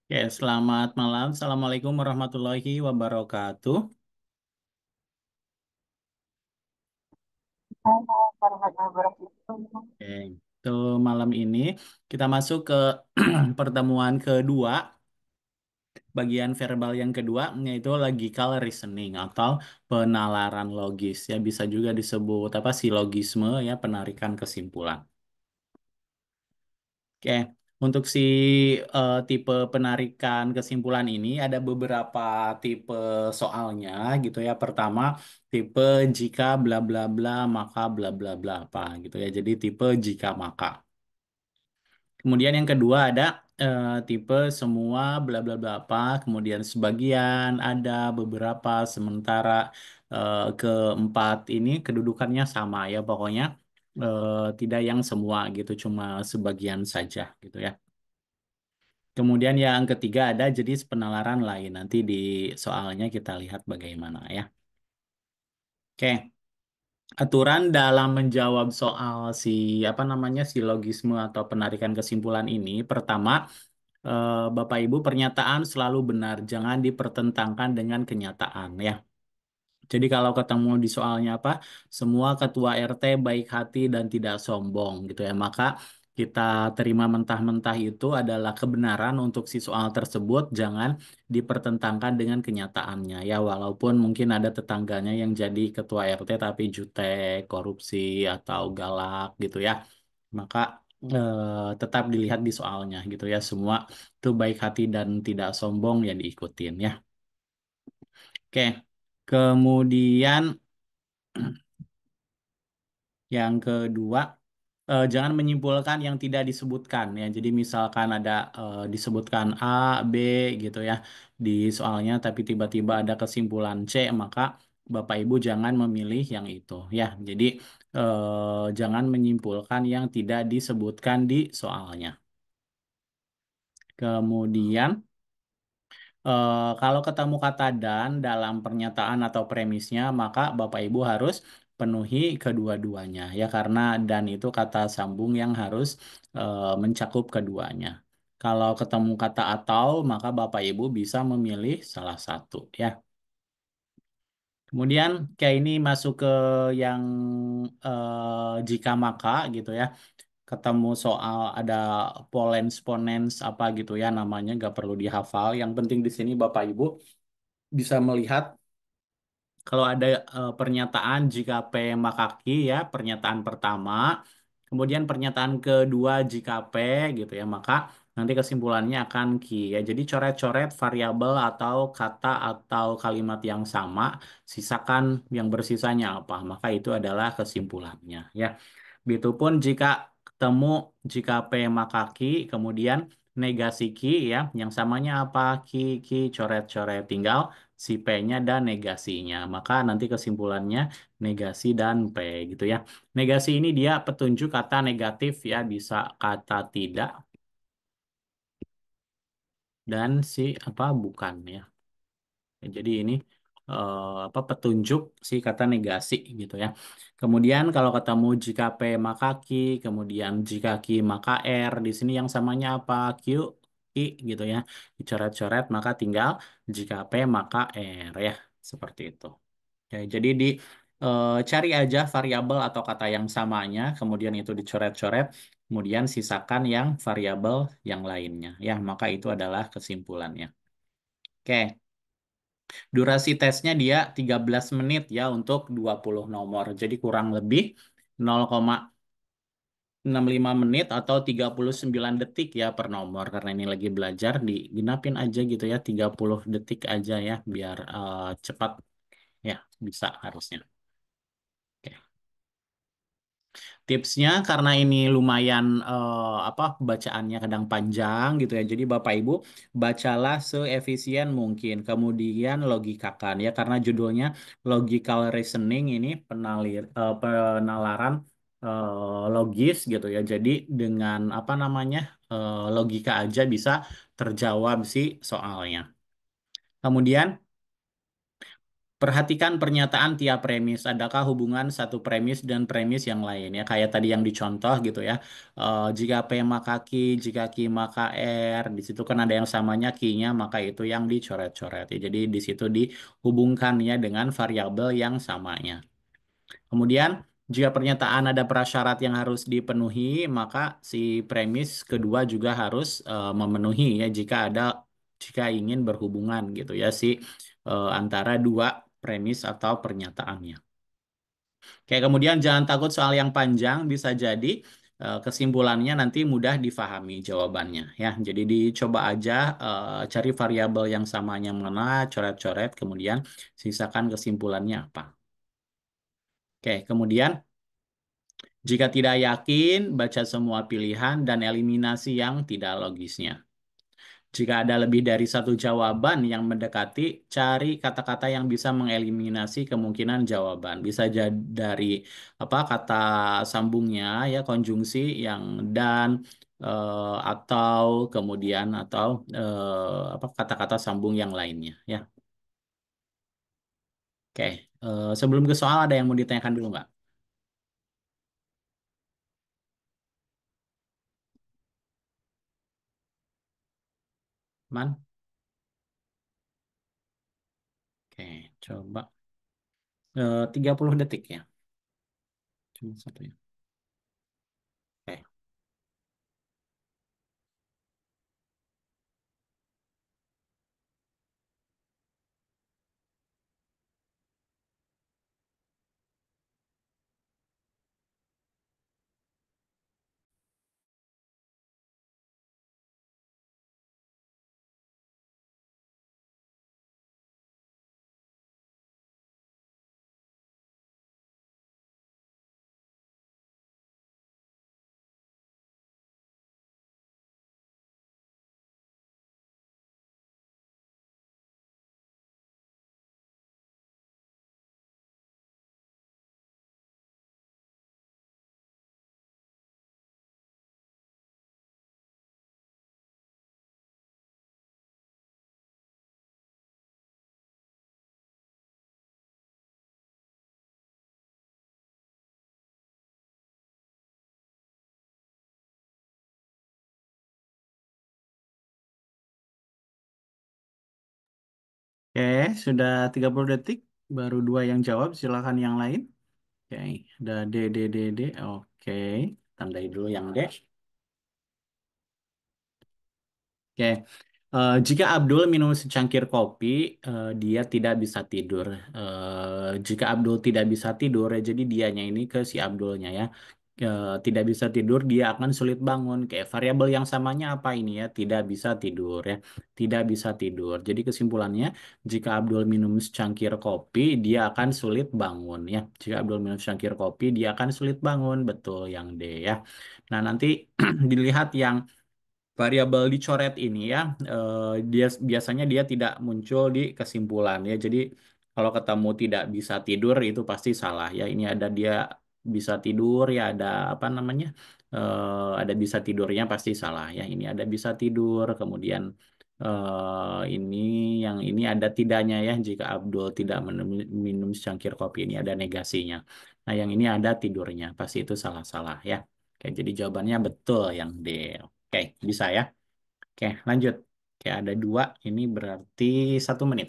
Oke, selamat malam. Assalamualaikum warahmatullahi wabarakatuh. Halo, warahmatullahi wabarakatuh. Oke, itu malam ini kita masuk ke pertemuan kedua, bagian verbal yang kedua, yaitu logical reasoning atau penalaran logis. Ya, bisa juga disebut apa silogisme ya, penarikan kesimpulan. Oke, untuk si tipe penarikan kesimpulan ini ada beberapa tipe soalnya gitu ya. Pertama, tipe jika bla bla bla maka bla bla bla apa gitu ya. Jadi tipe jika maka. Kemudian yang kedua ada tipe semua bla bla bla apa, kemudian sebagian ada beberapa sementara keempat ini kedudukannya sama ya pokoknya tidak yang semua gitu cuma sebagian saja gitu ya. Kemudian yang ketiga ada jadi penalaran lain. Nanti di soalnya kita lihat bagaimana ya. Oke, aturan dalam menjawab soal si apa namanya silogisme atau penarikan kesimpulan ini. Pertama, Bapak Ibu pernyataan selalu benar, jangan dipertentangkan dengan kenyataan ya. Jadi kalau ketemu di soalnya apa, semua ketua RT baik hati dan tidak sombong gitu ya, maka kita terima mentah-mentah itu adalah kebenaran untuk si soal tersebut, jangan dipertentangkan dengan kenyataannya ya, walaupun mungkin ada tetangganya yang jadi ketua RT tapi jutek, korupsi atau galak gitu ya, maka tetap dilihat di soalnya gitu ya, semua itu baik hati dan tidak sombong ya diikutin ya. Oke, kemudian yang kedua, jangan menyimpulkan yang tidak disebutkan ya. Jadi misalkan ada disebutkan A, B gitu ya di soalnya, tapi tiba-tiba ada kesimpulan C, maka Bapak Ibu jangan memilih yang itu ya. Jadi jangan menyimpulkan yang tidak disebutkan di soalnya. Kemudian kalau ketemu kata dan dalam pernyataan atau premisnya, maka Bapak Ibu harus penuhi kedua-duanya ya karena dan itu kata sambung yang harus mencakup keduanya. Kalau ketemu kata atau, maka Bapak Ibu bisa memilih salah satu ya. Kemudian kayak ini masuk ke yang jika maka gitu ya. Ketemu soal ada polens ponens apa gitu ya namanya nggak perlu dihafal. Yang penting di sini Bapak Ibu bisa melihat kalau ada pernyataan jika P maka Q ya, pernyataan pertama, kemudian pernyataan kedua jika P gitu ya, maka nanti kesimpulannya akan Q ya. Jadi coret-coret variabel atau kata atau kalimat yang sama, sisakan yang bersisanya apa, maka itu adalah kesimpulannya ya. Begitupun jika ketemu jika P maka Q, kemudian negasi Q ya, yang samanya apa? Q, Q, coret-coret, tinggal si P-nya dan negasinya. Maka nanti kesimpulannya negasi dan P gitu ya. Negasi ini dia petunjuk kata negatif ya, bisa kata tidak dan si apa bukan ya. Jadi ini apa petunjuk si kata negasi gitu ya. Kemudian kalau ketemu jika P maka Q, kemudian jika Q maka R, di sini yang samanya apa? Q, Q gitu ya. Dicoret-coret maka tinggal jika P maka R ya. Seperti itu. Ya, jadi cari aja variabel atau kata yang samanya, kemudian itu dicoret-coret, kemudian sisakan yang variabel yang lainnya. Ya, maka itu adalah kesimpulannya. Oke. Durasi tesnya dia 13 menit ya untuk 20 nomor. Jadi kurang lebih 0,65 menit atau 39 detik ya per nomor. Karena ini lagi belajar, diginapin aja gitu ya, 30 detik aja ya biar cepat ya bisa harusnya. Oke. Tipsnya karena ini lumayan apa bacaannya kadang panjang gitu ya. Jadi Bapak Ibu bacalah seefisien mungkin. Kemudian logikakan ya karena judulnya logical reasoning ini penalaran logis gitu ya. Jadi dengan apa namanya logika aja bisa terjawab sih soalnya. Kemudian Perhatikan pernyataan tiap premis. Adakah hubungan satu premis dan premis yang lain ya? Kayak tadi yang dicontoh gitu ya. Jika P maka Q, jika Q maka R. Di situ kan ada yang samanya Q-nya, maka itu yang dicoret-coret. Ya, jadi di situ dihubungkan ya dengan variabel yang samanya. Kemudian, jika pernyataan ada prasyarat yang harus dipenuhi, maka si premis kedua juga harus memenuhi ya jika ingin berhubungan gitu ya antara dua premis atau pernyataannya. Oke, kemudian jangan takut soal yang panjang, bisa jadi kesimpulannya nanti mudah difahami jawabannya ya. Jadi dicoba aja cari variabel yang samanya mana, coret-coret, kemudian sisakan kesimpulannya apa. Oke, kemudian jika tidak yakin, baca semua pilihan dan eliminasi yang tidak logisnya. Jika ada lebih dari satu jawaban yang mendekati, cari kata-kata yang bisa mengeliminasi kemungkinan jawaban. Bisa jadi dari apa kata sambungnya ya konjungsi yang dan atau kemudian atau apa kata-kata sambung yang lainnya ya. Oke, sebelum ke soal ada yang mau ditanyakan dulu nggak? Man? Oke, coba 30 detik ya. Cuma satu ya. Oke. Oke, sudah 30 detik. Baru dua yang jawab, silakan yang lain. Oke, ada D. Oke, tandai dulu yang D. Oke, jika Abdul minum secangkir kopi, dia tidak bisa tidur. Jika Abdul tidak bisa tidur, ya jadi dianya ini ke si Abdulnya ya. Tidak bisa tidur, dia akan sulit bangun. Kayak variabel yang samanya apa ini ya? Tidak bisa tidur ya. Tidak bisa tidur. Jadi kesimpulannya, jika Abdul minum secangkir kopi, dia akan sulit bangun ya. Jika Abdul minum secangkir kopi, dia akan sulit bangun. Betul yang D ya. Nah, nanti dilihat yang variabel dicoret ini ya, dia biasanya dia tidak muncul di kesimpulan ya. Jadi kalau ketemu tidak bisa tidur itu pasti salah ya. Ini ada dia bisa tidur ya, ada apa namanya? Ada bisa tidurnya pasti salah ya. Ini ada bisa tidur, kemudian ini yang ini ada tidaknya ya. Jika Abdul tidak minum secangkir kopi ini ada negasinya. Nah, yang ini ada tidurnya, pasti itu salah-salah ya. Oke, jadi jawabannya betul yang D. Oke, bisa ya. Oke, lanjut. Oke, ada dua. Ini berarti 1 menit.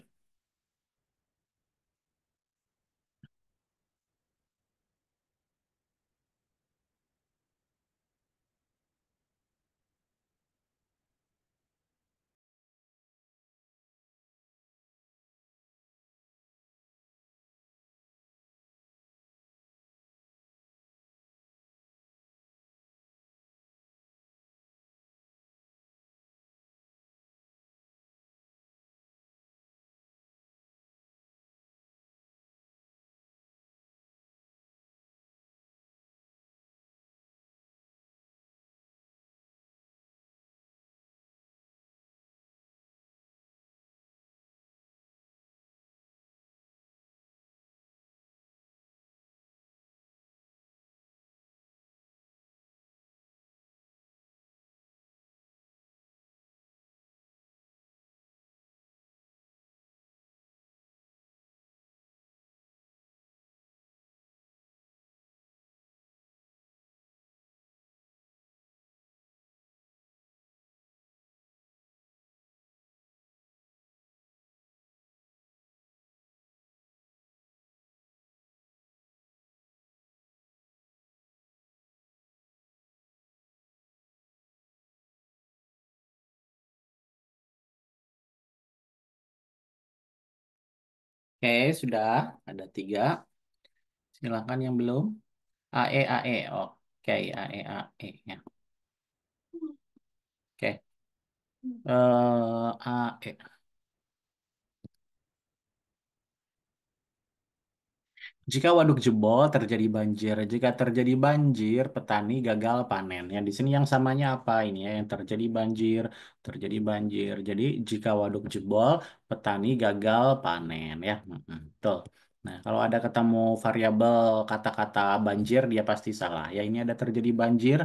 Oke, sudah ada tiga. Silakan yang belum. AE, AE. Oke, AE, AE. Ya. Oke. AE. Jika waduk jebol terjadi banjir. Jika terjadi banjir, petani gagal panen. Yang di sini yang samanya apa ini ya? Yang terjadi banjir, terjadi banjir. Jadi jika waduk jebol, petani gagal panen ya. Betul. Nah, kalau ada ketemu variabel kata-kata banjir, dia pasti salah. Ya, ini ada terjadi banjir,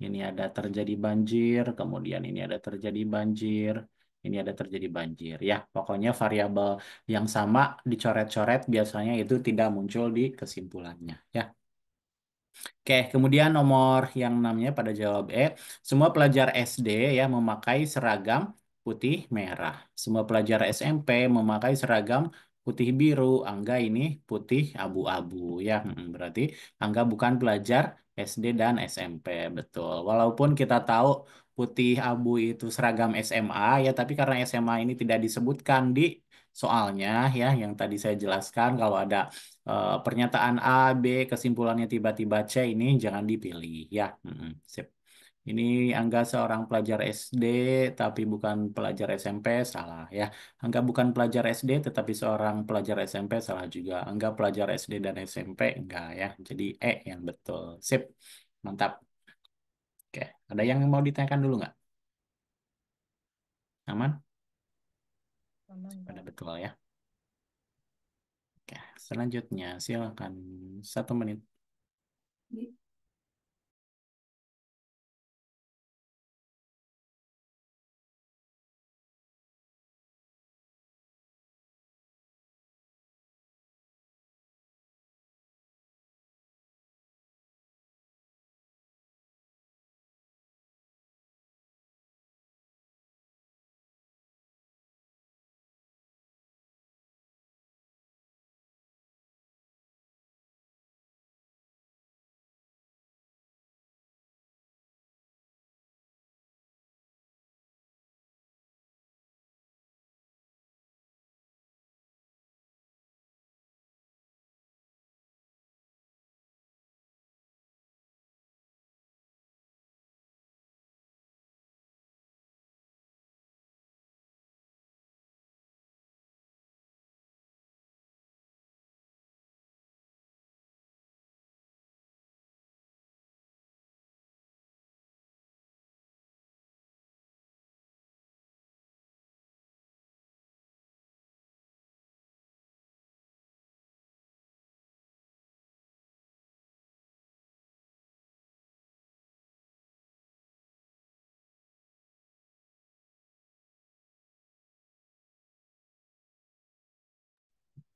ini ada terjadi banjir, kemudian ini ada terjadi banjir, ini ada terjadi banjir. Ya, pokoknya variabel yang sama dicoret-coret biasanya itu tidak muncul di kesimpulannya ya. Oke, kemudian nomor yang enamnya pada jawab E. Semua pelajar SD ya memakai seragam putih merah. Semua pelajar SMP memakai seragam putih biru. Angga ini putih abu-abu ya. Berarti Angga bukan pelajar SD dan SMP. Betul. Walaupun kita tahu putih abu itu seragam SMA ya, tapi karena SMA ini tidak disebutkan di soalnya ya yang tadi saya jelaskan kalau ada pernyataan A, B, kesimpulannya tiba-tiba C ini jangan dipilih ya. Sip. Ini Angga seorang pelajar SD tapi bukan pelajar SMP, salah ya. Angga bukan pelajar SD tetapi seorang pelajar SMP, salah juga. Angga pelajar SD dan SMP, enggak ya. Jadi E yang betul. Sip. Mantap. Oke. Ada yang mau ditanyakan dulu nggak? Aman? Aman, Pada Kak. betul ya. Oke. Selanjutnya silakan 1 menit.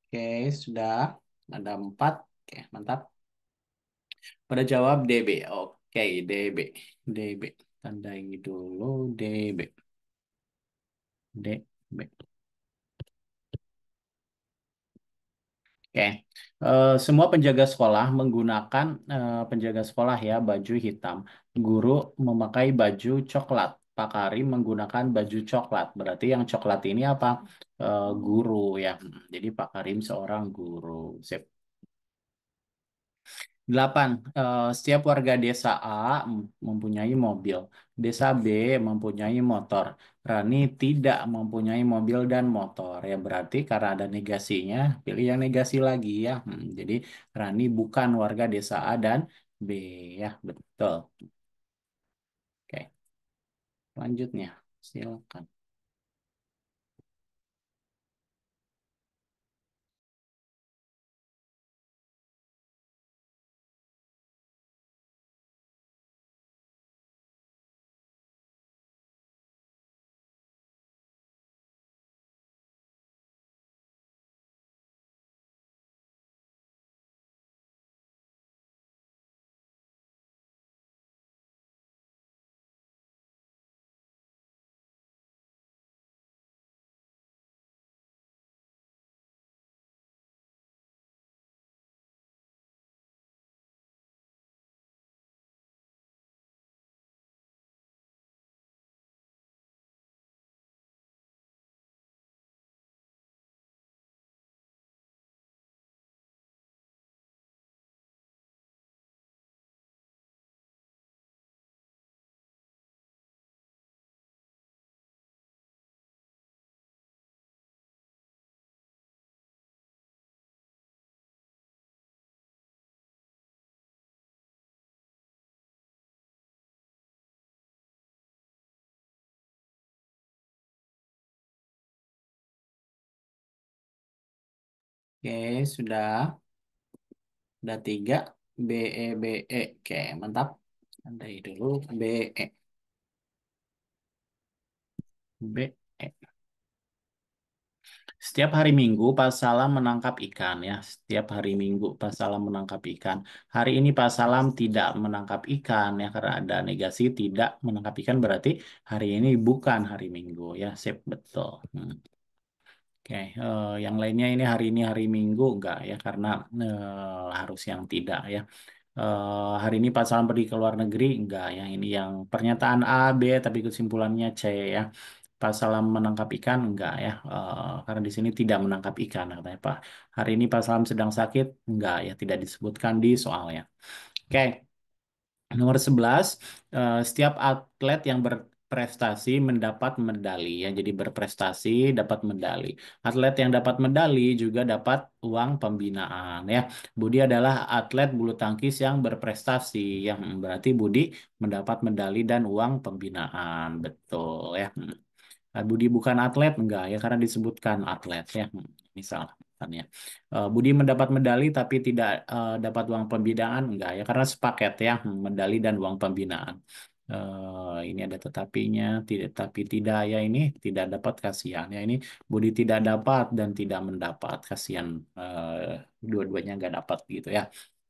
Oke, sudah ada 4. Oke, mantap. Pada jawab DB. Oke, DB. DB. Tandai dulu DB. DB. Oke. Semua penjaga sekolah menggunakan penjaga sekolah ya baju hitam. Guru memakai baju coklat. Pak Karim menggunakan baju coklat. Berarti yang coklat ini apa? Guru ya. Jadi Pak Karim seorang guru. Sip. 8. Setiap warga desa A mempunyai mobil. Desa B mempunyai motor. Rani tidak mempunyai mobil dan motor. Ya berarti karena ada negasinya, pilih yang negasi lagi ya. Jadi Rani bukan warga desa A dan B ya, betul. Oke, selanjutnya silakan. Oke, sudah. Udah tiga. B, E, B, E. Oke, mantap. Andai dulu. B, E. B, E. Setiap hari Minggu Pak Salam menangkap ikan ya. Setiap hari Minggu Pak Salam menangkap ikan. Hari ini Pak Salam tidak menangkap ikan ya karena ada negasi tidak menangkap ikan berarti hari ini bukan hari Minggu ya. Sip betul. Oke, yang lainnya ini hari Minggu enggak ya karena harus yang tidak ya. Hari ini Pak Salam pergi ke luar negeri enggak ya. Ini yang pernyataan A, B tapi kesimpulannya C ya. Pak Salam menangkap ikan enggak ya. Karena di sini tidak menangkap ikan katanya Pak. Hari ini Pak Salam sedang sakit enggak ya, tidak disebutkan di soalnya. Oke. Nomor 11, setiap atlet yang berprestasi mendapat medali ya. Jadi berprestasi dapat medali. Atlet yang dapat medali juga dapat uang pembinaan ya. Budi adalah atlet bulu tangkis yang berprestasi yang berarti Budi mendapat medali dan uang pembinaan. Betul ya. Budi bukan atlet enggak ya karena disebutkan atlet ya. Misal kan ya. Budi mendapat medali tapi tidak dapat uang pembinaan enggak ya karena sepaket ya medali dan uang pembinaan. Ini ada tetapinya tidak tapi tidak ya ini tidak dapat kasihan ya ini Budi tidak dapat dan tidak mendapat kasihan dua-duanya enggak dapat gitu ya.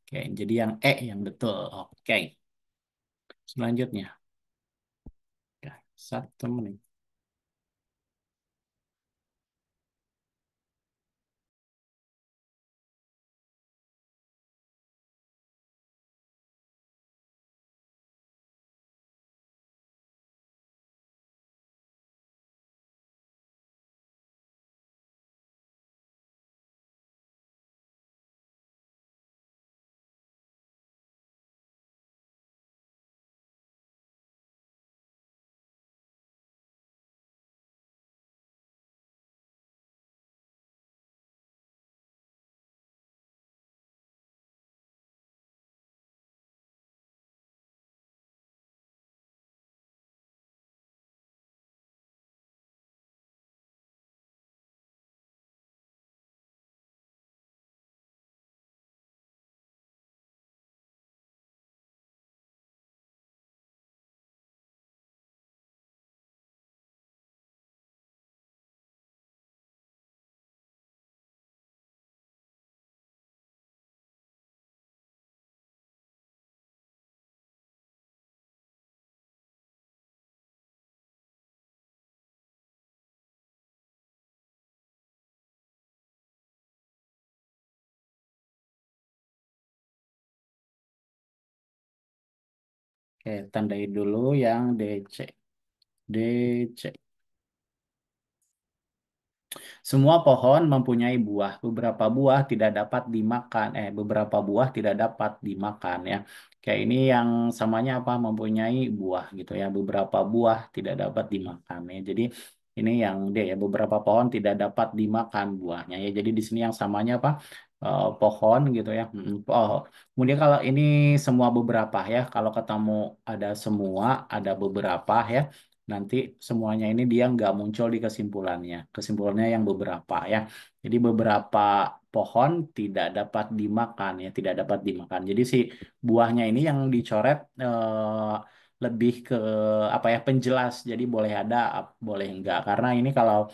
Oke, jadi yang E yang betul. Oke, selanjutnya. Ya, 1 menit. Oke, tandai dulu yang DC. DC. Semua pohon mempunyai buah. Beberapa buah tidak dapat dimakan. Beberapa buah tidak dapat dimakan ya. Kayak ini yang samanya apa? Mempunyai buah gitu ya. Beberapa buah tidak dapat dimakan ya. Jadi ini yang D ya. Beberapa pohon tidak dapat dimakan buahnya ya. Jadi di sini yang samanya apa? Pohon gitu ya. Oh. Kemudian kalau ini semua beberapa ya. Kalau ketemu ada semua, ada beberapa ya. Nanti semuanya ini dia nggak muncul di kesimpulannya. Kesimpulannya yang beberapa ya. Jadi beberapa pohon tidak dapat dimakan ya, tidak dapat dimakan. Jadi si buahnya ini yang dicoret lebih ke apa ya penjelas. Jadi boleh ada, boleh enggak. Karena ini kalau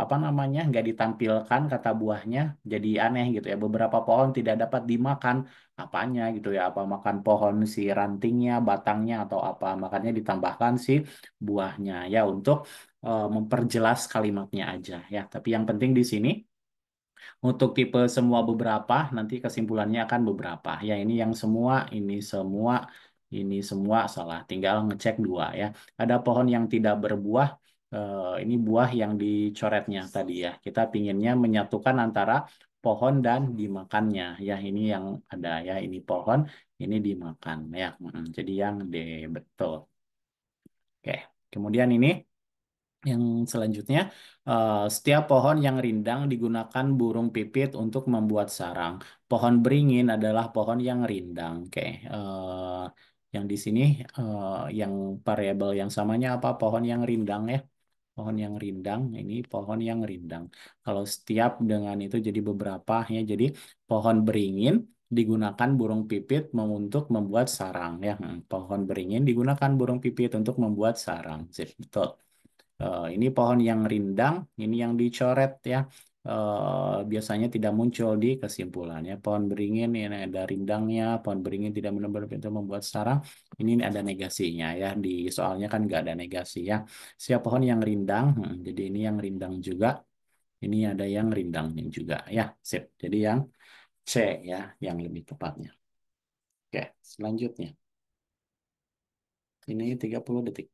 apa namanya nggak ditampilkan kata buahnya, jadi aneh gitu ya. Beberapa pohon tidak dapat dimakan apanya gitu ya. Apa makan pohon si rantingnya, batangnya atau apa. Makanya ditambahkan si buahnya ya untuk memperjelas kalimatnya aja ya. Tapi yang penting di sini untuk tipe semua beberapa nanti kesimpulannya akan beberapa. Ya ini yang semua, ini semua salah. Tinggal ngecek dua ya. Ada pohon yang tidak berbuah. Ini buah yang dicoretnya tadi ya. Kita pinginnya menyatukan antara pohon dan dimakannya. Ya ini yang ada ya. Ini pohon, ini dimakan ya. Jadi yang D betul. Oke. Kemudian ini. Yang selanjutnya, setiap pohon yang rindang digunakan burung pipit untuk membuat sarang. Pohon beringin adalah pohon yang rindang. Oke, yang di sini yang variabel yang samanya apa? Pohon yang rindang ya. Pohon yang rindang, ini pohon yang rindang. Kalau setiap dengan itu jadi beberapa ya. Jadi pohon beringin digunakan burung pipit untuk membuat sarang ya. Pohon beringin digunakan burung pipit untuk membuat sarang. Sip, betul. Ini pohon yang rindang, ini yang dicoret ya. Biasanya tidak muncul di kesimpulannya. Pohon beringin ini ada rindangnya, pohon beringin tidak benar-benar pintu membuat sarang. Ini ada negasinya ya. Di soalnya kan nggak ada negasi ya. Siap pohon yang rindang, jadi ini yang rindang juga. Ini ada yang rindangnya juga ya. Sip. Jadi yang C ya, yang lebih tepatnya. Oke, selanjutnya. Ini 30 detik.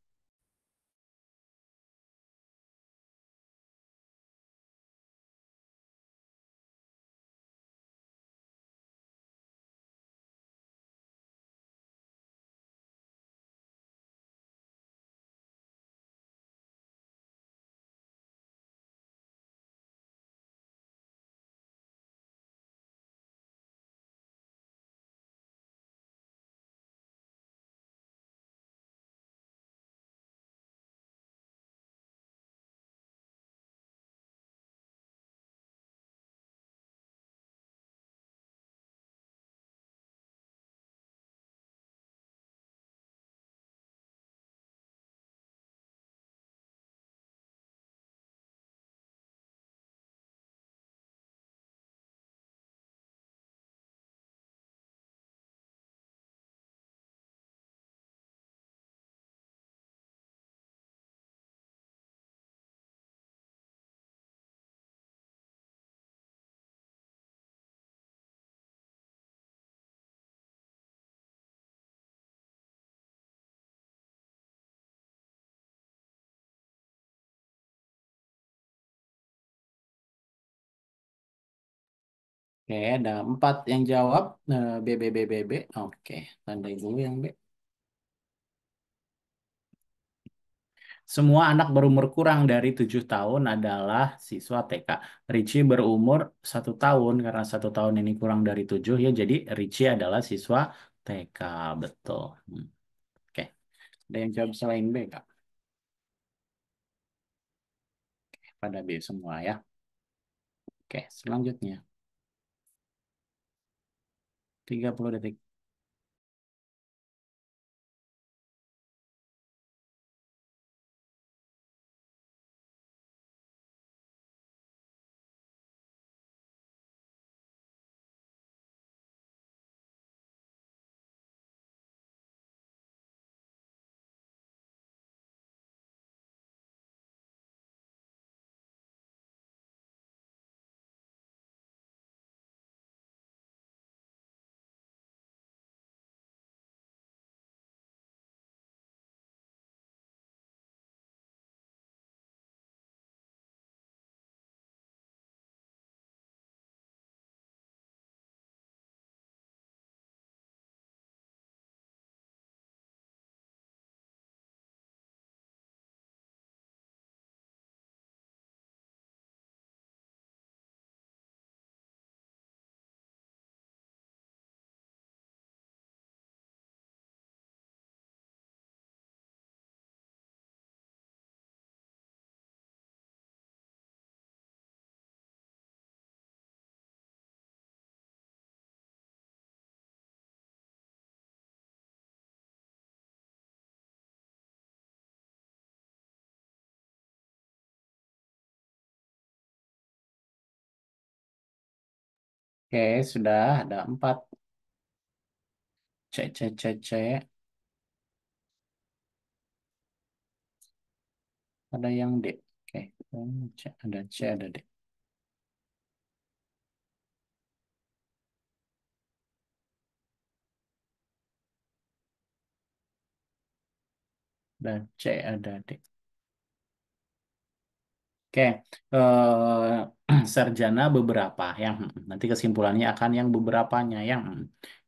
Oke, ada 4 yang jawab. B, B, B, B, B. Oke, tandai dulu yang B. Semua anak berumur kurang dari 7 tahun adalah siswa TK. Richie berumur 1 tahun, karena 1 tahun ini kurang dari 7, ya jadi Richie adalah siswa TK. Betul. Oke, ada yang jawab selain B, Kak? Pada B semua ya. Oke, selanjutnya. 30 detik. Oke, sudah ada 4. C, C, C, C. Ada yang D. Oke, C, ada C, ada D. Ada C, ada D. Oke, sarjana beberapa yang nanti kesimpulannya akan yang beberapanya yang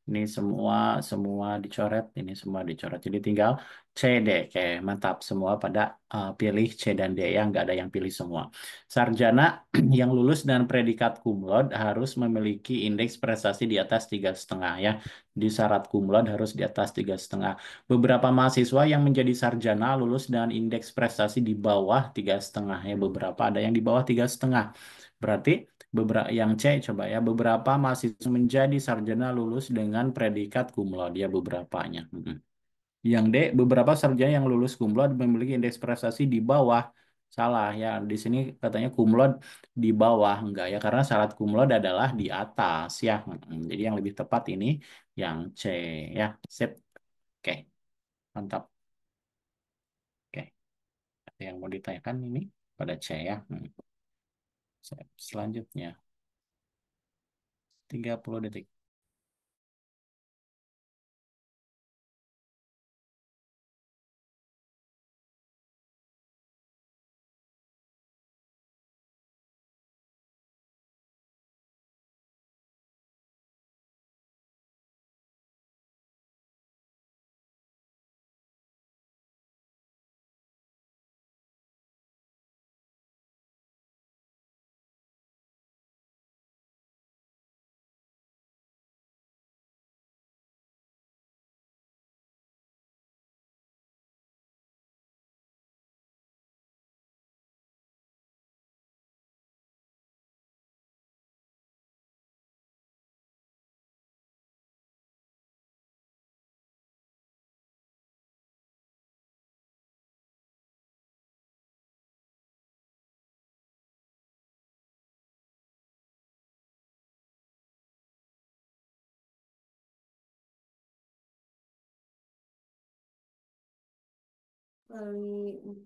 Ini semua semua dicoret, ini semua dicoret. Jadi tinggal C, D. Oke, mantap. Semua pada pilih C dan D ya, nggak ada yang pilih semua. Sarjana yang lulus dengan predikat cum laude harus memiliki indeks prestasi di atas 3,5 ya. Di syarat cum laude harus di atas 3,5. Beberapa mahasiswa yang menjadi sarjana lulus dengan indeks prestasi di bawah 3,5 ya. Beberapa ada yang di bawah 3,5. Berarti beberapa yang C coba ya, beberapa mahasiswa menjadi sarjana lulus dengan predikat cum laude ya, beberapanya. Yang D, beberapa sarjana yang lulus cum laude memiliki indeks prestasi di bawah. Salah ya, di sini katanya cum laude di bawah, enggak ya, karena syarat cum laude adalah di atas ya. Jadi yang lebih tepat ini yang C ya. Sip. Oke, mantap. Oke, ada yang mau ditanyakan ini pada C ya. Sip. Selanjutnya 30 detik.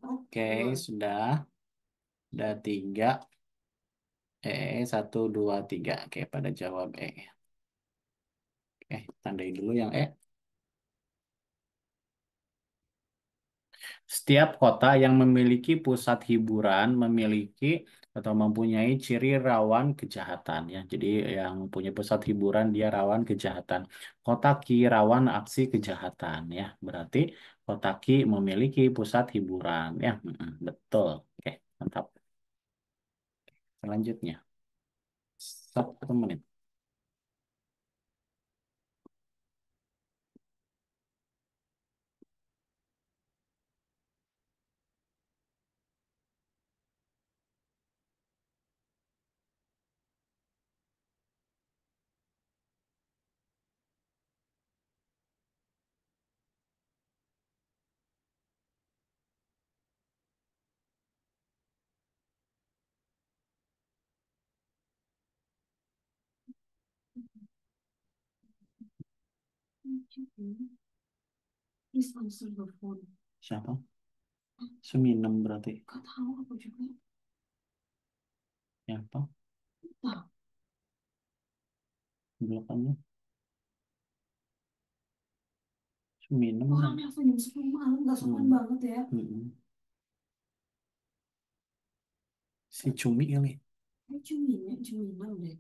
Oke, sudah tiga. Satu, dua, tiga. Oke, pada jawab E. Tandai dulu yang E. Setiap kota yang memiliki pusat hiburan memiliki atau mempunyai ciri rawan kejahatan ya. Jadi yang punya pusat hiburan dia rawan kejahatan. Kota Ki rawan aksi kejahatan ya. Berarti kota Ki memiliki pusat hiburan ya. Betul. Oke, mantap. Selanjutnya 1 menit. Siapa? Suminem berarti. Siapa? Belakangnya Suminem. Orang nelfon jam 10 malam, gak sopan banget ya. Si Cumi kali. Cumi deh.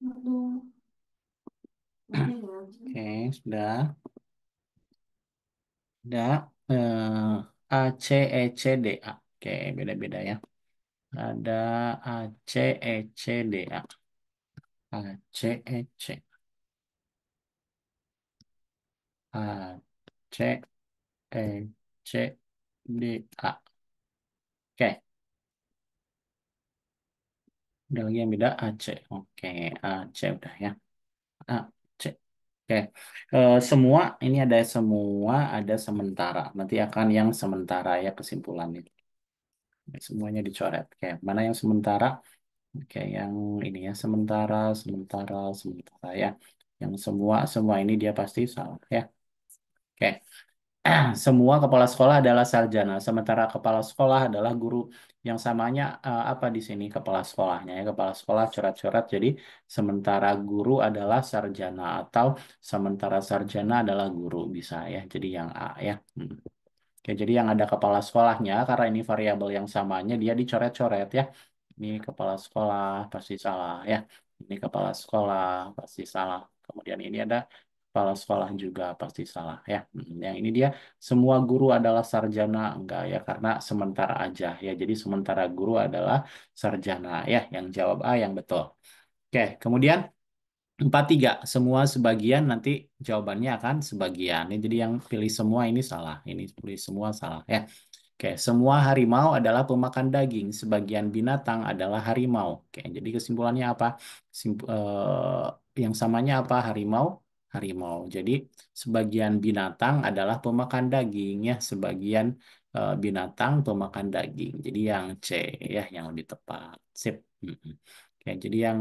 Oke, sudah. Ada A, C, E, C, D, A. Oke, beda-beda ya. Ada A, C, E, C, D, A. A, C, E, C. A, C, E, C, D, A. Oke, ada lagi yang beda A, C. Oke, A, C udah ya. A, C. Oke, semua ini ada semua, ada sementara. Nanti akan yang sementara ya kesimpulannya. Semuanya dicoret. Oke, mana yang sementara? Oke, yang ini ya sementara, sementara, sementara ya. Yang semua, semua ini dia pasti salah ya. Oke, semua kepala sekolah adalah sarjana, sementara kepala sekolah adalah guru. Yang samanya apa di sini kepala sekolahnya ya? Kepala sekolah coret-coret. Jadi sementara guru adalah sarjana atau sementara sarjana adalah guru bisa ya. Jadi yang A ya. Oke, jadi yang ada kepala sekolahnya, karena ini variabel yang samanya, dia dicoret-coret ya. Ini kepala sekolah pasti salah ya. Ini kepala sekolah pasti salah. Kemudian ini ada kepala sekolah juga pasti salah ya. Yang ini dia semua guru adalah sarjana enggak ya karena sementara aja ya. Jadi sementara guru adalah sarjana ya. Yang jawab A yang betul. Oke, kemudian 43 semua sebagian nanti jawabannya akan sebagian. Ya, jadi yang pilih semua ini salah. Ini pilih semua salah ya. Oke, semua harimau adalah pemakan daging. Sebagian binatang adalah harimau. Oke, jadi kesimpulannya apa? Yang samanya apa? Harimau, harimau. Jadi sebagian binatang adalah pemakan daging ya. Sebagian binatang pemakan daging. Jadi yang C ya, yang lebih tepat. Sip. Mm-mm. Oke, jadi yang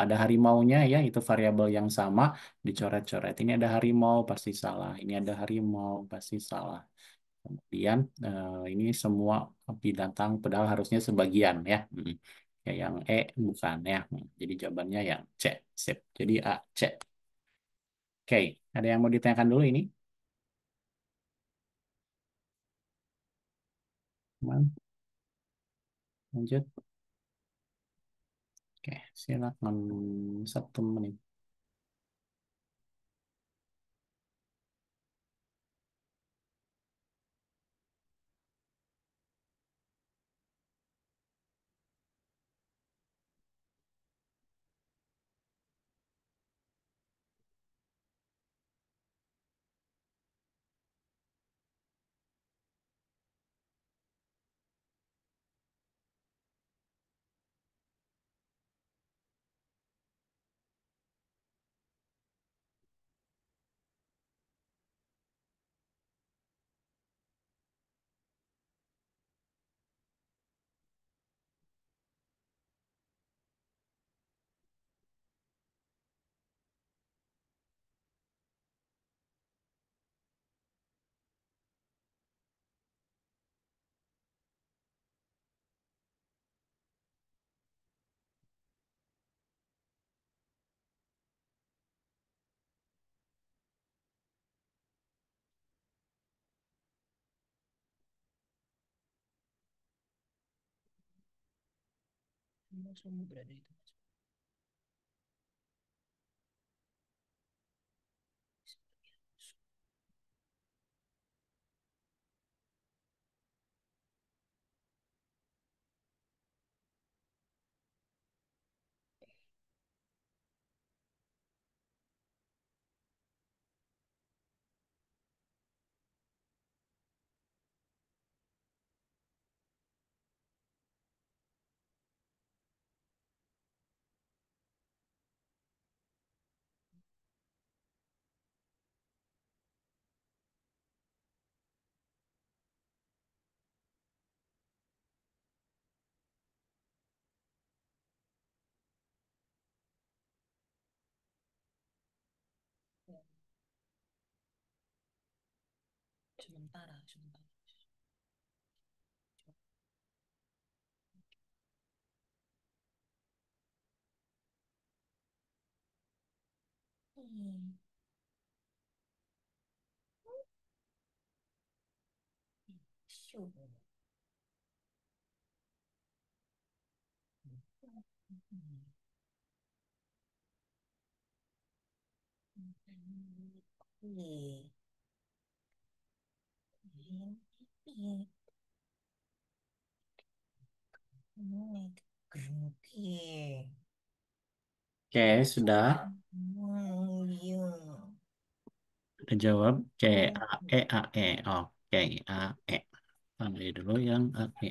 ada harimaunya ya, itu variabel yang sama dicoret-coret. Ini ada harimau pasti salah. Ini ada harimau pasti salah. Kemudian ini semua binatang padahal harusnya sebagian ya. Ya yang E bukan ya. Jadi jawabannya yang C. Sip. Jadi A, C. Oke, ada yang mau ditanyakan dulu ini? Teman, lanjut. Oke, silakan 1 menit. Semua samudra ada itu. Sementara, sementara. Hmm. Sure. Hmm. Oke. Oke. Oke. Oke, sudah. Iya. Udah jawab. C, A, Oke. E, A, E. Oke, A, E. Ambil dulu yang A, E.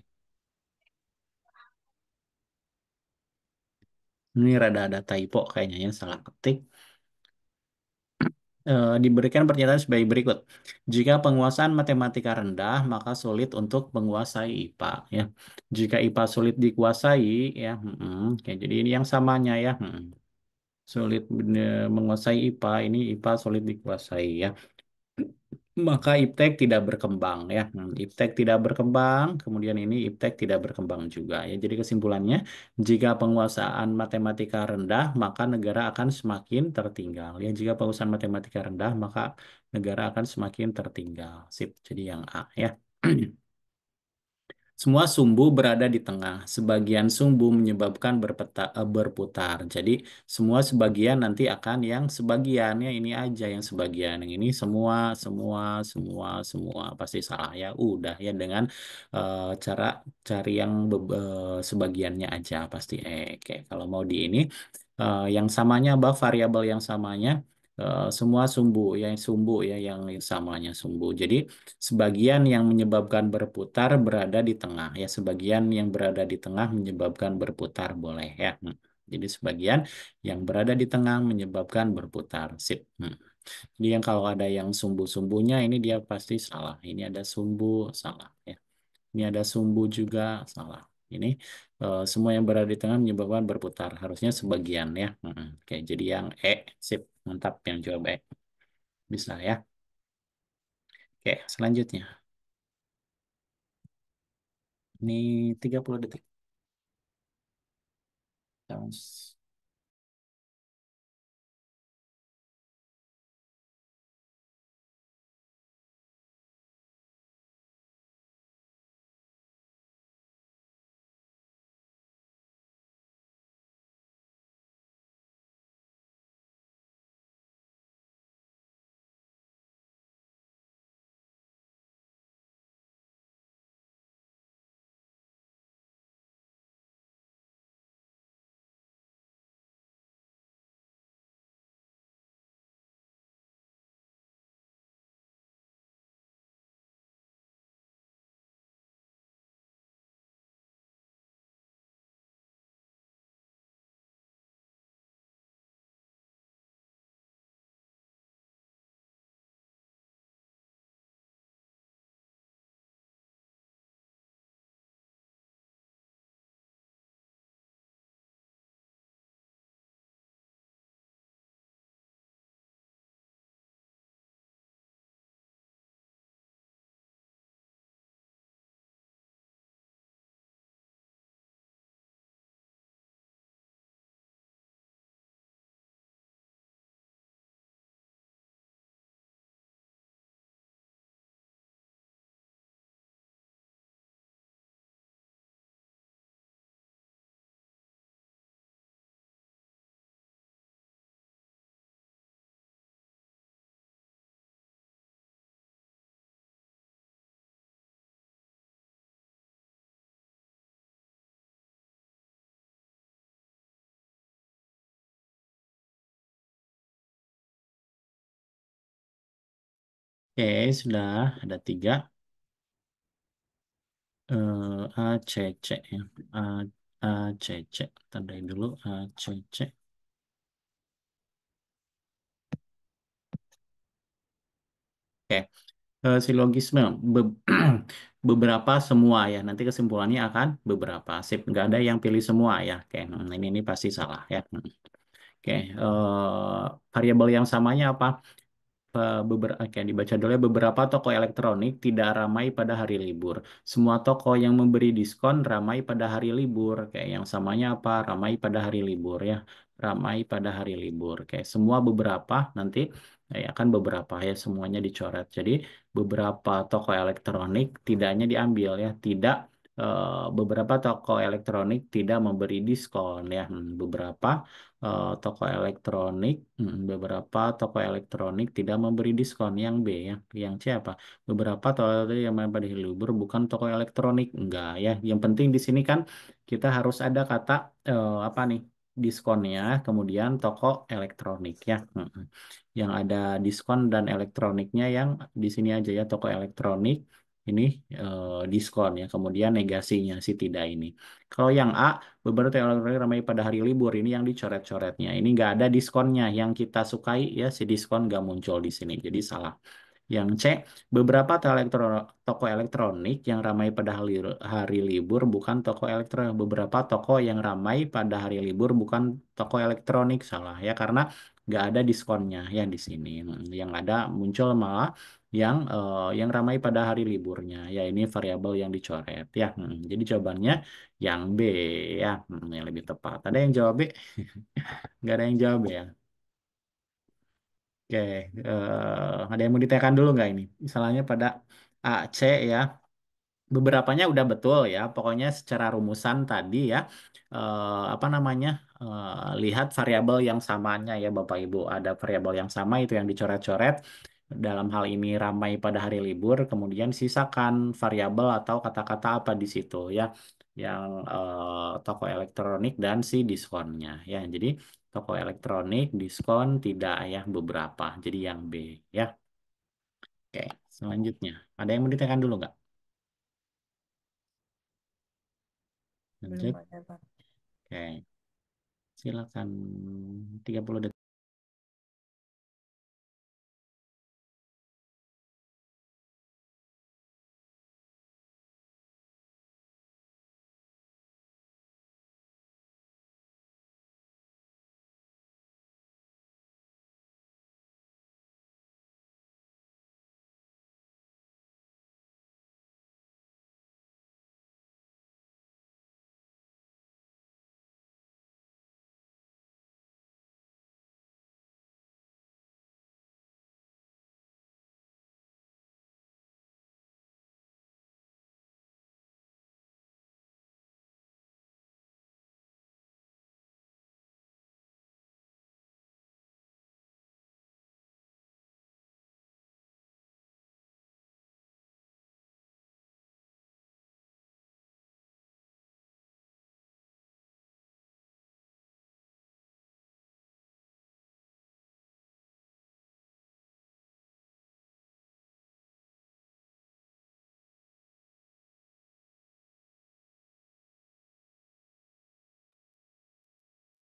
Ini rada ada typo kayaknya ya, salah ketik. Diberikan pernyataan sebagai berikut. Jika penguasaan matematika rendah, maka sulit untuk menguasai IPA. Ya. Jika IPA sulit dikuasai, ya, oke, jadi ini yang samanya ya. Sulit menguasai IPA, ini IPA sulit dikuasai ya. Maka iptek tidak berkembang ya. Iptek tidak berkembang, kemudian ini iptek tidak berkembang juga ya. Jadi kesimpulannya, jika penguasaan matematika rendah, maka negara akan semakin tertinggal ya. Jika penguasaan matematika rendah, maka negara akan semakin tertinggal. Sip. Jadi yang A ya. Semua sumbu berada di tengah. Sebagian sumbu menyebabkan berputar. Jadi semua sebagian nanti akan yang sebagiannya ini aja yang sebagian. Yang ini semua, semua, semua, semua pasti salah ya. Udah ya dengan cara cari yang sebagiannya aja pasti Oke, kalau mau di ini yang samanya apa variabel yang samanya semua sumbu yang sumbu ya yang samanya sumbu. Jadi sebagian yang menyebabkan berputar berada di tengah ya sebagian yang berada di tengah menyebabkan berputar boleh ya. Jadi sebagian yang berada di tengah menyebabkan berputar. Sip. Jadi yang kalau ada yang sumbu-sumbunya ini dia pasti salah. Ini ada sumbu salah ya. Ini ada sumbu juga salah. Ini semua yang berada di tengah menyebabkan berputar. Harusnya sebagian ya. Oke, jadi yang sip, mantap yang jawab bisa ya. Oke, selanjutnya. Ini 30 detik. Sounds- Oke, sudah ada tiga. A, C, C ya. A, C, C. Tandai dulu A, C, C. Oke, silogisme beberapa semua ya. Nanti kesimpulannya akan beberapa. Sip, nggak ada yang pilih semua ya. Oke, ini pasti salah ya. Oke, variabel yang samanya apa? Oke, dibaca dulu ya. Beberapa toko elektronik tidak ramai pada hari libur. Semua toko yang memberi diskon ramai pada hari libur. Kayak yang samanya apa? Ramai pada hari libur ya. Ramai pada hari libur. Kayak semua beberapa nanti akan beberapa ya semuanya dicoret. Jadi beberapa toko elektronik tidaknya diambil ya. Tidak beberapa toko elektronik tidak memberi diskon ya. Beberapa beberapa toko elektronik tidak memberi diskon. Yang B ya. Yang C apa? Beberapa toko elektronik yang pada hari libur bukan toko elektronik. Enggak ya. Yang penting di sini kan kita harus ada kata apa nih? Diskonnya, kemudian toko elektronik ya. Yang ada diskon dan elektroniknya yang di sini aja ya, toko elektronik ini diskon ya. Kemudian negasinya sih tidak ini. Kalau yang A, beberapa toko elektronik ramai pada hari libur, ini yang dicoret-coretnya. Ini nggak ada diskonnya. Yang kita sukai ya, si diskon nggak muncul di sini. Jadi salah. Yang C, beberapa toko elektronik yang ramai pada hari libur bukan toko elektronik. Beberapa toko yang ramai pada hari libur bukan toko elektronik. Salah ya, karena nggak ada diskonnya ya di sini. Yang ada muncul malah yang ramai pada hari liburnya. Ya ini variabel yang dicoret ya. Jadi jawabannya yang B ya, yang lebih tepat. Ada yang jawab B? Nggak ada yang jawab ya. Oke, ada yang mau ditanyakan dulu nggak ini? Misalnya pada A, C ya, beberapanya udah betul ya. Pokoknya secara rumusan tadi ya, apa namanya, lihat variabel yang samanya ya Bapak Ibu. Ada variabel yang sama itu yang dicoret-coret. Dalam hal ini ramai pada hari libur, kemudian sisakan variabel atau kata-kata apa di situ ya, yang toko elektronik dan si diskonnya ya. Jadi toko elektronik, diskon tidak ya, beberapa. Jadi yang B ya. Oke, selanjutnya. Ada yang mau ditanyakan dulu nggak? Belum Lanjut. ada, Pak. Oke, silakan 30 detik.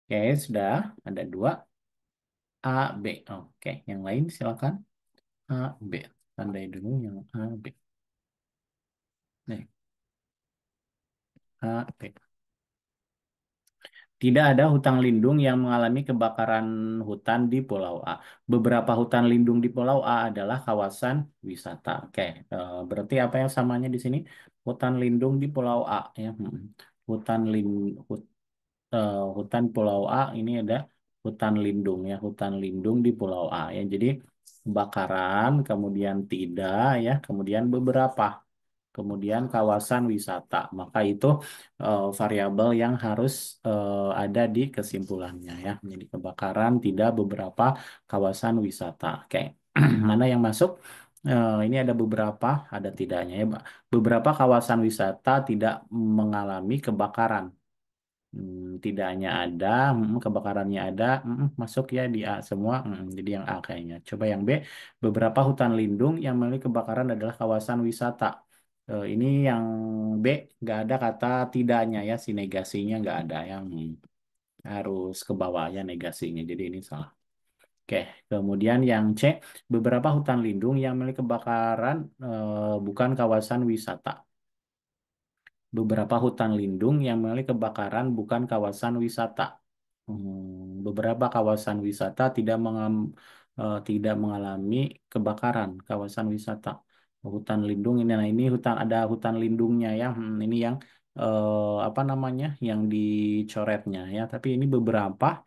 Oke, sudah ada dua. A, B. Oke, yang lain silakan. A, B. Tandai dulu yang A, B. Nih, A, B. Tidak ada hutan lindung yang mengalami kebakaran hutan di Pulau A. Beberapa hutan lindung di Pulau A adalah kawasan wisata. Oke, berarti apa yang samanya di sini? Hutan lindung di Pulau A ya. Hutan hutan Pulau A ini ada hutan lindung ya, hutan lindung di Pulau A ya. Jadi kebakaran, kemudian tidak ya, kemudian beberapa, kemudian kawasan wisata. Maka itu variabel yang harus ada di kesimpulannya ya. Jadi kebakaran, tidak, beberapa, kawasan wisata. Oke, mana yang masuk? Ini ada beberapa, ada tidaknya ya. Beberapa kawasan wisata tidak mengalami kebakaran. Tidaknya ada, kebakarannya ada, masuk ya di A semua, jadi yang A kayaknya. Coba yang B, beberapa hutan lindung yang memiliki kebakaran adalah kawasan wisata. Ini yang B, nggak ada kata tidaknya ya, si negasinya nggak ada, yang harus ke bawah ya negasinya, jadi ini salah. Oke, kemudian yang C, beberapa hutan lindung yang memiliki kebakaran bukan kawasan wisata. Beberapa hutan lindung yang memiliki kebakaran bukan kawasan wisata. Beberapa kawasan wisata tidak mengalami kebakaran kawasan wisata. Hutan lindung ini, nah ini hutan, ada hutan lindungnya ya. Ini yang apa namanya, yang dicoretnya ya. Tapi ini beberapa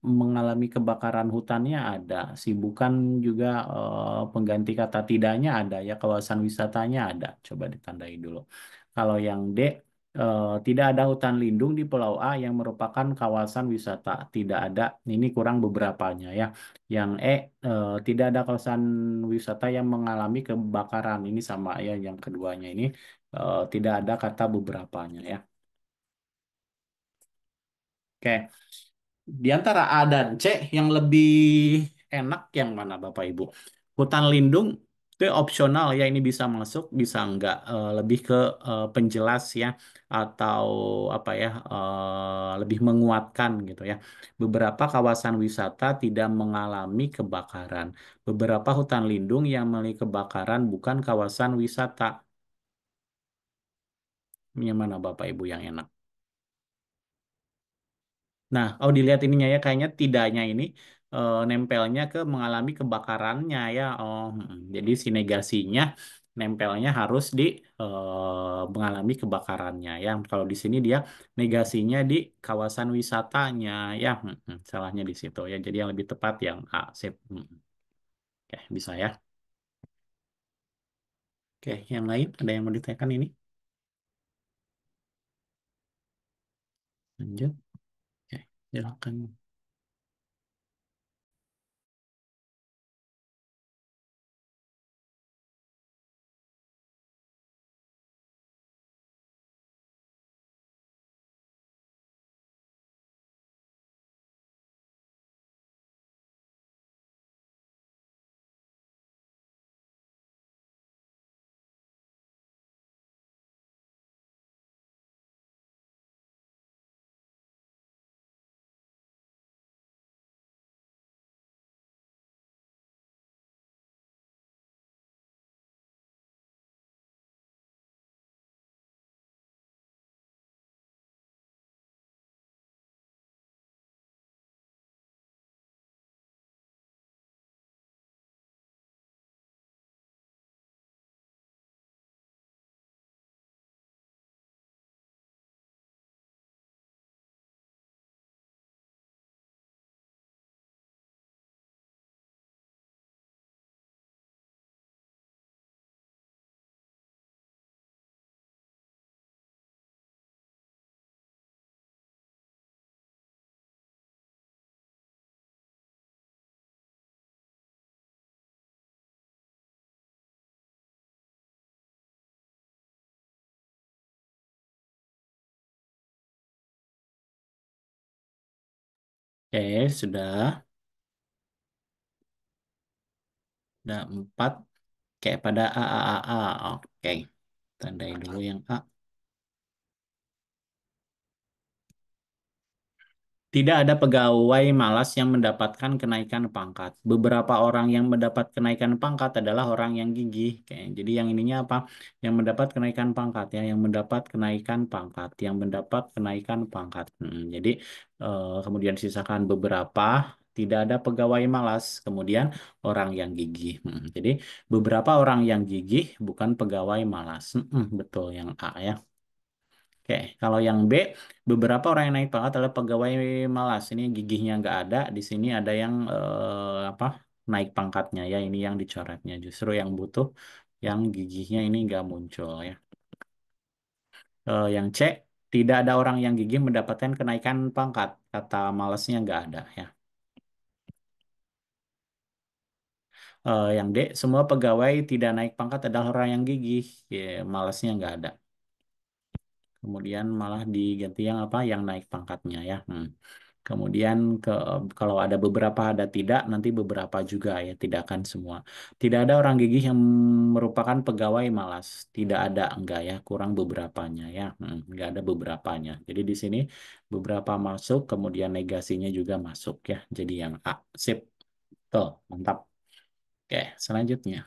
mengalami kebakaran hutannya ada. Si bukan juga pengganti kata tidaknya ada ya. Kawasan wisatanya ada. Coba ditandai dulu. Kalau yang D, tidak ada hutan lindung di Pulau A yang merupakan kawasan wisata. Tidak ada, ini kurang beberapanya ya. Yang E, tidak ada kawasan wisata yang mengalami kebakaran. Ini sama ya, yang keduanya ini tidak ada kata beberapanya ya. Oke. Di antara A dan C, yang lebih enak yang mana Bapak Ibu? Hutan lindung itu opsional ya, ini bisa masuk, bisa enggak. Lebih ke penjelas ya, atau apa ya, lebih menguatkan gitu ya. Beberapa kawasan wisata tidak mengalami kebakaran. Beberapa hutan lindung yang mengalami kebakaran bukan kawasan wisata. Yang mana Bapak Ibu yang enak? Nah, oh dilihat ininya ya, kayaknya tidaknya ini nempelnya ke mengalami kebakarannya ya. Oh, jadi si negasinya nempelnya harus di mengalami kebakarannya ya. Kalau di sini dia negasinya di kawasan wisatanya ya. Salahnya di situ ya. Jadi yang lebih tepat yang A. Sip. Oke, bisa ya. Oke, yang lain ada yang mau ditanyakan ini? Lanjut. Oke, silakan. Oke, sudah. Ada 4. Kayak pada A. Oke. Tandai dulu yang A. Tidak ada pegawai malas yang mendapatkan kenaikan pangkat. Beberapa orang yang mendapat kenaikan pangkat adalah orang yang gigih. Oke, jadi yang ininya apa? Yang mendapat kenaikan pangkat ya, yang mendapat kenaikan pangkat, yang mendapat kenaikan pangkat. Jadi kemudian sisakan beberapa. Tidak ada pegawai malas, kemudian orang yang gigih. Jadi beberapa orang yang gigih bukan pegawai malas. Betul yang A ya. Oke, kalau yang B, beberapa orang yang naik pangkat adalah pegawai malas. Ini gigihnya nggak ada. Di sini ada yang apa, naik pangkatnya ya. Ini yang dicoretnya. Justru yang butuh, yang gigihnya ini nggak muncul ya. Yang C, tidak ada orang yang gigih mendapatkan kenaikan pangkat. Kata malasnya nggak ada ya. Yang D, semua pegawai tidak naik pangkat adalah orang yang gigih. Ya, malasnya nggak ada. Kemudian malah diganti yang apa? Yang naik pangkatnya ya. Kemudian kalau ada beberapa ada tidak, nanti beberapa juga ya, tidak akan semua. Tidak ada orang gigih yang merupakan pegawai malas. Tidak ada, enggak ya, kurang beberapanya ya. Enggak ada beberapanya. Jadi di sini beberapa masuk, kemudian negasinya juga masuk ya. Jadi yang A. Sip. Tuh, mantap. Oke, selanjutnya.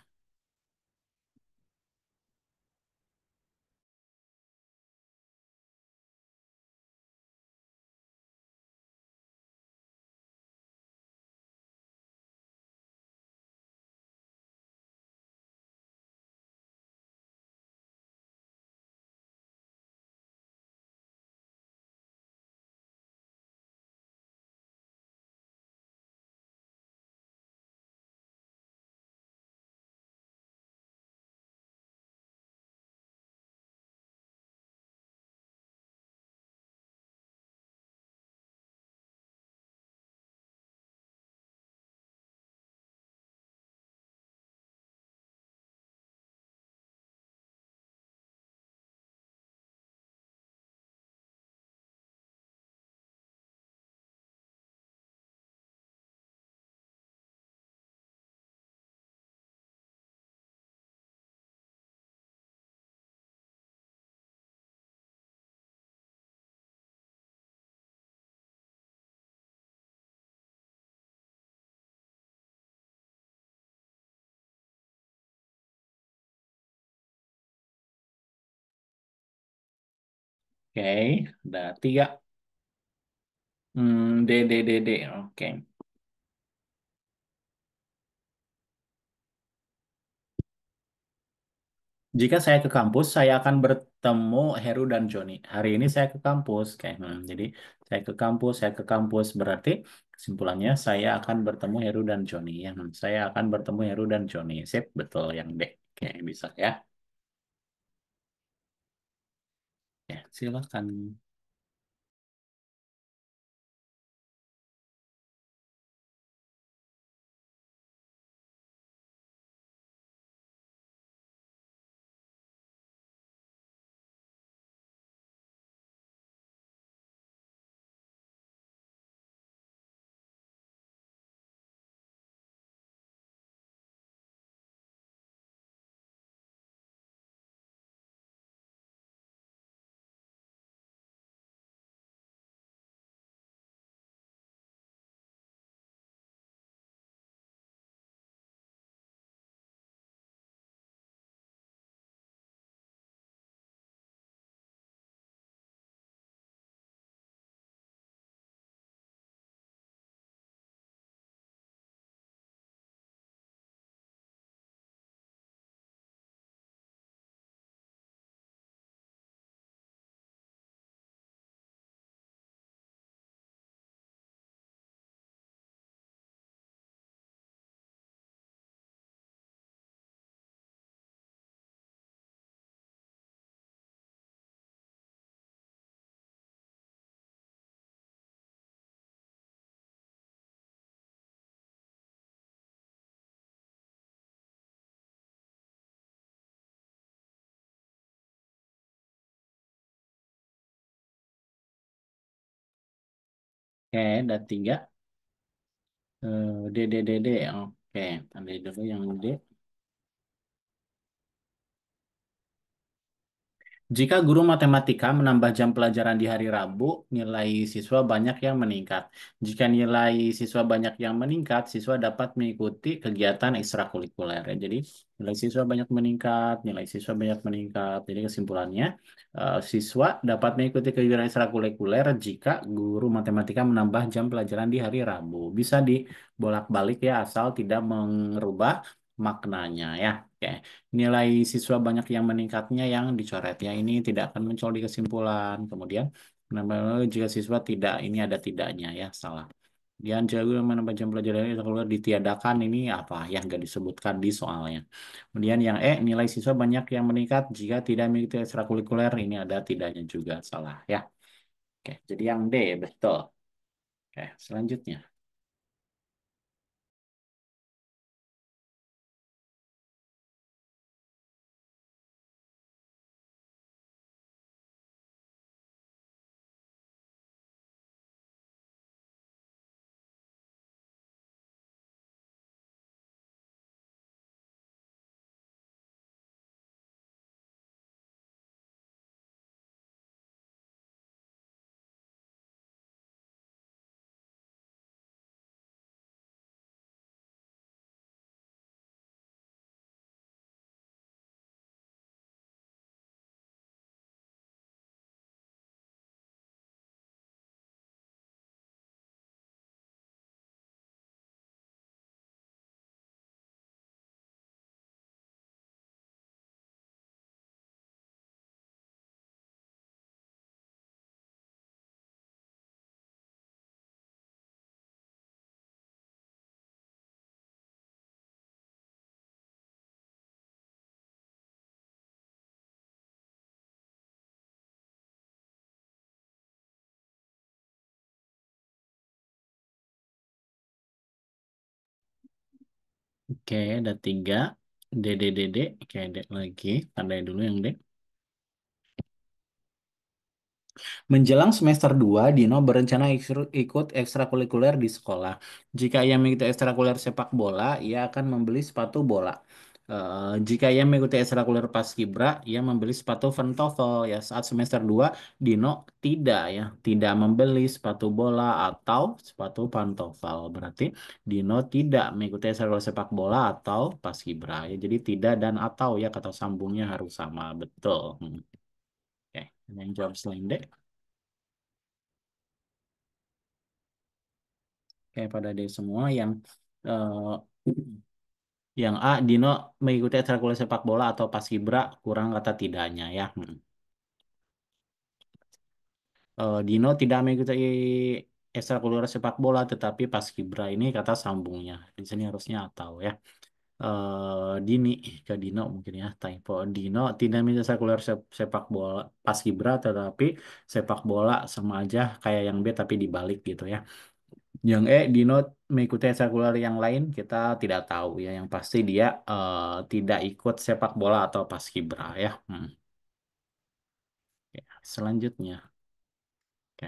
Oke, ada tiga. D, D, D, D. Oke. Jika saya ke kampus, saya akan bertemu Heru dan Joni. Hari ini saya ke kampus, kayak jadi saya ke kampus berarti kesimpulannya saya akan bertemu Heru dan Joni. Ya, saya akan bertemu Heru dan Joni. Sip, betul yang D. Oke, bisa ya. Ya, silakan. Oke, ada tiga. D, D, D, D. Oke, tanda dulu yang D. Jika guru matematika menambah jam pelajaran di hari Rabu, nilai siswa banyak yang meningkat. Jika nilai siswa banyak yang meningkat, siswa dapat mengikuti kegiatan ekstrakurikuler. Ya, jadi nilai siswa banyak meningkat, nilai siswa banyak meningkat. Jadi kesimpulannya, siswa dapat mengikuti kegiatan ekstrakurikuler jika guru matematika menambah jam pelajaran di hari Rabu. Bisa dibolak-balik ya, asal tidak merubah maknanya ya. Oke. Nilai siswa banyak yang meningkatnya yang dicoret ya ini tidak akan muncul di kesimpulan. Kemudian jika siswa tidak ini ada tidaknya ya salah. Kemudian jago menambah jam pelajaran itu keluar ditiadakan ini apa yang nggak disebutkan di soalnya. Kemudian yang E nilai siswa banyak yang meningkat jika tidak mengikuti ekstrakurikuler ini ada tidaknya juga salah ya. Oke, jadi yang D betul. Oke, selanjutnya. Oke, ada tiga. D, D, D, D. Oke, D lagi. Tandai dulu yang D. Menjelang semester 2, Dino berencana ikut ekstrakurikuler di sekolah. Jika ia mengikuti ekstrakurikuler sepak bola, ia akan membeli sepatu bola. Jika ia mengikuti ekstrakurikuler paskibra, ia membeli sepatu pantofel. Ya, saat semester 2, Dino tidak membeli sepatu bola atau sepatu pantofel. Berarti Dino tidak mengikuti ekstrakurikuler sepak bola atau paskibra. Ya, jadi tidak dan atau ya kata sambungnya harus sama, betul. Oke, ada yang jawab selain D. Oke, pada D semua eh, yang A, Dino mengikuti ekstrakurikuler sepak bola atau paskibra, kurang kata tidaknya ya. Dino tidak mengikuti ekstrakurikuler sepak bola, tetapi paskibra ini kata sambungnya. Di sini harusnya atau ya. Dini ke Dino mungkin ya typo. Dino tidak mengikuti ekstrakurikuler sepak bola paskibra, tetapi sepak bola sama aja kayak yang B tapi dibalik gitu ya. Yang E, Dino mengikuti ekstrakurikuler yang lain, kita tidak tahu ya. Yang pasti dia tidak ikut sepak bola atau paskibra ya. Oke, selanjutnya. Oke.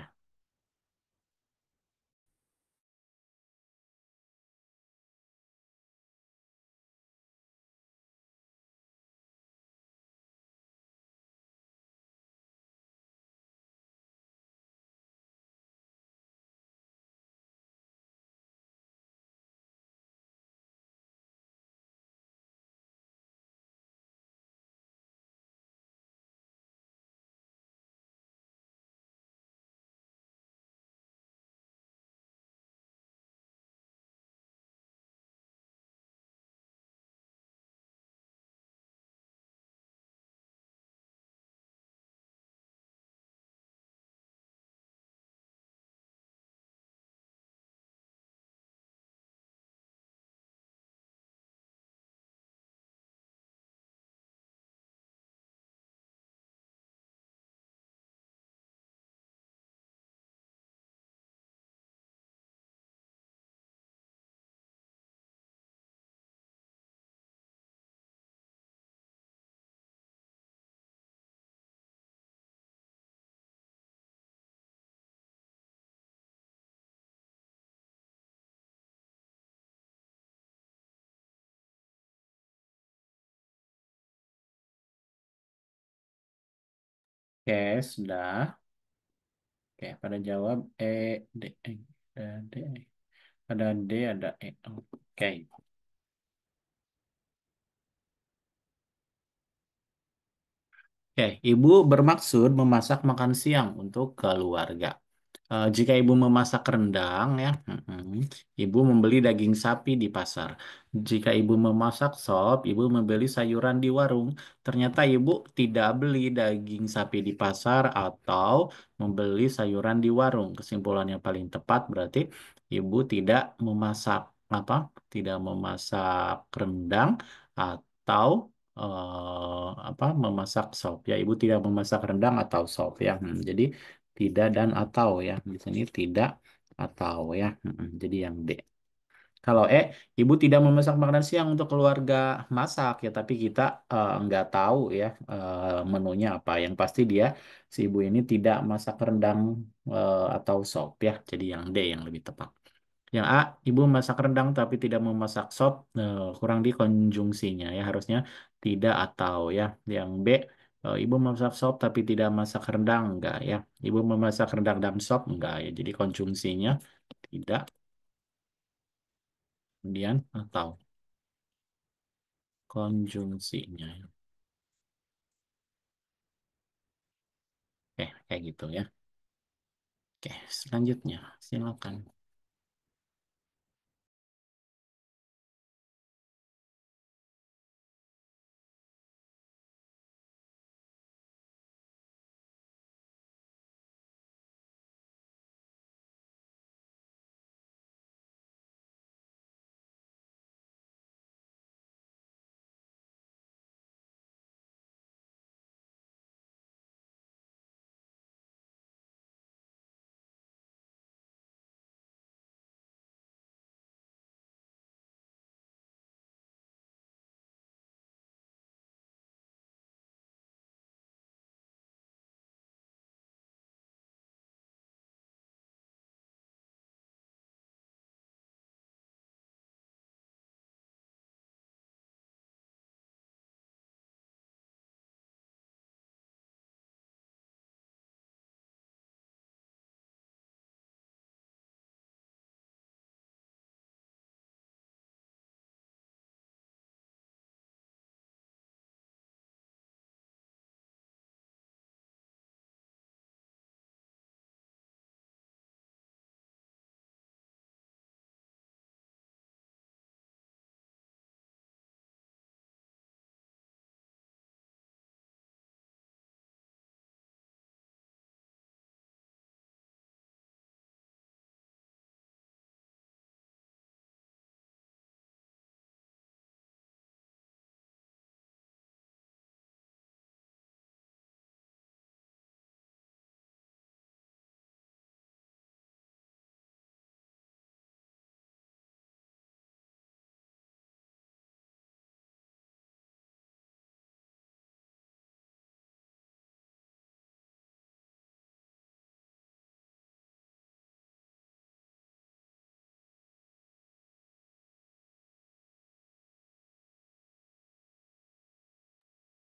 Oke, sudah. Oke, pada jawab D, D. Ada D, ada E. Oke. Oke, ibu bermaksud memasak makan siang untuk keluarga. Jika ibu memasak rendang, ya, ibu membeli daging sapi di pasar. Jika ibu memasak sop, ibu membeli sayuran di warung. Ternyata ibu tidak beli daging sapi di pasar atau membeli sayuran di warung. Kesimpulan yang paling tepat berarti ibu tidak memasak apa? Tidak memasak rendang atau apa? Memasak sop. Ya, ibu tidak memasak rendang atau sop ya. Jadi tidak dan atau ya. Di sini tidak atau ya. Jadi yang D. Kalau E, ibu tidak memasak makanan siang untuk keluarga masak ya, tapi kita nggak tahu ya menunya apa. Yang pasti dia si ibu ini tidak masak rendang atau sop ya. Jadi yang D yang lebih tepat. Yang A, ibu memasak rendang tapi tidak memasak sop, kurang di konjungsinya ya, harusnya tidak atau ya. Yang B, ibu memasak sop tapi tidak masak rendang, enggak ya. Ibu memasak rendang dan sop, enggak ya. Jadi konjungsinya tidak, kemudian atau konjungsinya. Oke, kayak gitu ya. Oke, selanjutnya silakan.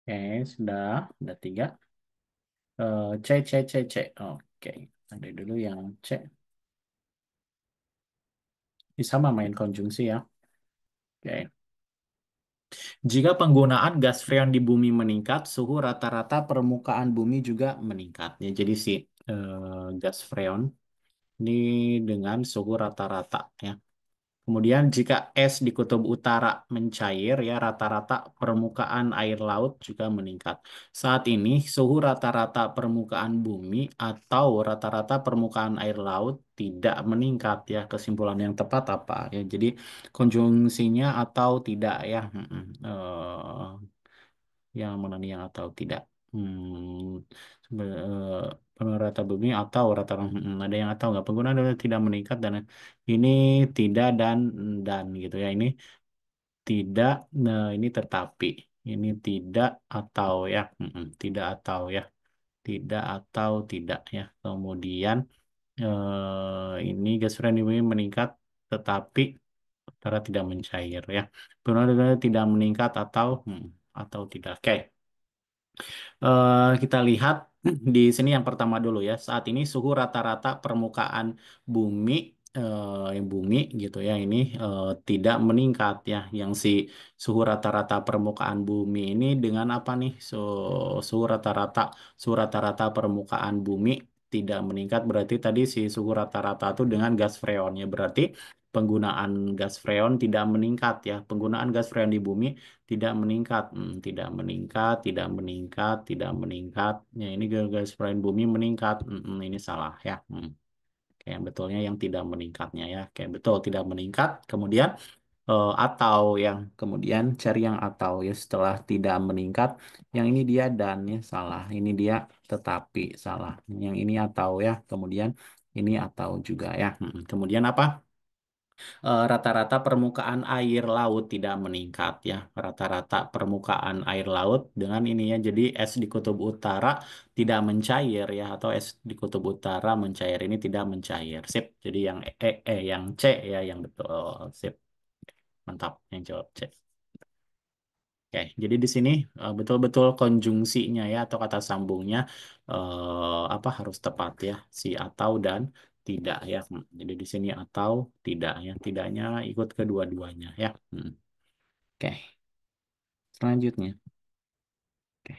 Oke, sudah tiga. C. Oke, ada dulu yang C. Ini sama main konjungsi ya. Oke. Jika penggunaan gas freon di bumi meningkat, suhu rata-rata permukaan bumi juga meningkat. Ya, jadi si gas freon ini dengan suhu rata-rata ya. Kemudian jika es di kutub utara mencair ya rata-rata permukaan air laut juga meningkat. Saat ini suhu rata-rata permukaan bumi atau rata-rata permukaan air laut tidak meningkat ya. Kesimpulan yang tepat apa ya? Jadi konjungsinya atau tidak ya. Yang mana nih yang atau tidak? Rata bumi atau rata ada yang atau nggak pengguna adalah tidak meningkat dan ini tidak dan gitu ya ini tidak nah ini tetapi ini tidak atau ya tidak atau ya tidak atau tidak ya kemudian ini gas freon di bumi meningkat tetapi udara tidak mencair ya pengguna adalah tidak meningkat atau tidak oke. Kita lihat di sini yang pertama dulu ya. Saat ini suhu rata-rata permukaan bumi, yang bumi gitu ya, ini tidak meningkat ya. Yang si suhu rata-rata permukaan bumi ini dengan apa nih? Suhu rata-rata permukaan bumi tidak meningkat berarti tadi si suhu rata-rata itu dengan gas freonnya berarti penggunaan gas freon tidak meningkat ya. Penggunaan gas freon di bumi tidak meningkat, tidak meningkat, tidak meningkat, tidak meningkat. Ya, ini gas freon bumi meningkat. Ini salah ya. Kayak betulnya yang tidak meningkatnya ya. Kayak betul tidak meningkat. Kemudian atau yang kemudian cari yang atau ya setelah tidak meningkat. Yang ini dia dan ya salah. Ini dia tetapi salah. Yang ini atau ya. Kemudian ini atau juga ya. Kemudian apa? Rata-rata permukaan air laut tidak meningkat ya. Rata-rata permukaan air laut dengan ini ya. Jadi es di kutub utara tidak mencair ya atau es di kutub utara mencair ini tidak mencair. Sip. Jadi yang yang C ya yang betul. Sip. Mantap yang jawab C. Oke, jadi di sini betul-betul konjungsinya ya atau kata sambungnya apa harus tepat ya si atau dan tidak ya. Jadi di sini atau tidak ya, tidaknya ikut kedua-duanya ya. Oke, selanjutnya. Oke,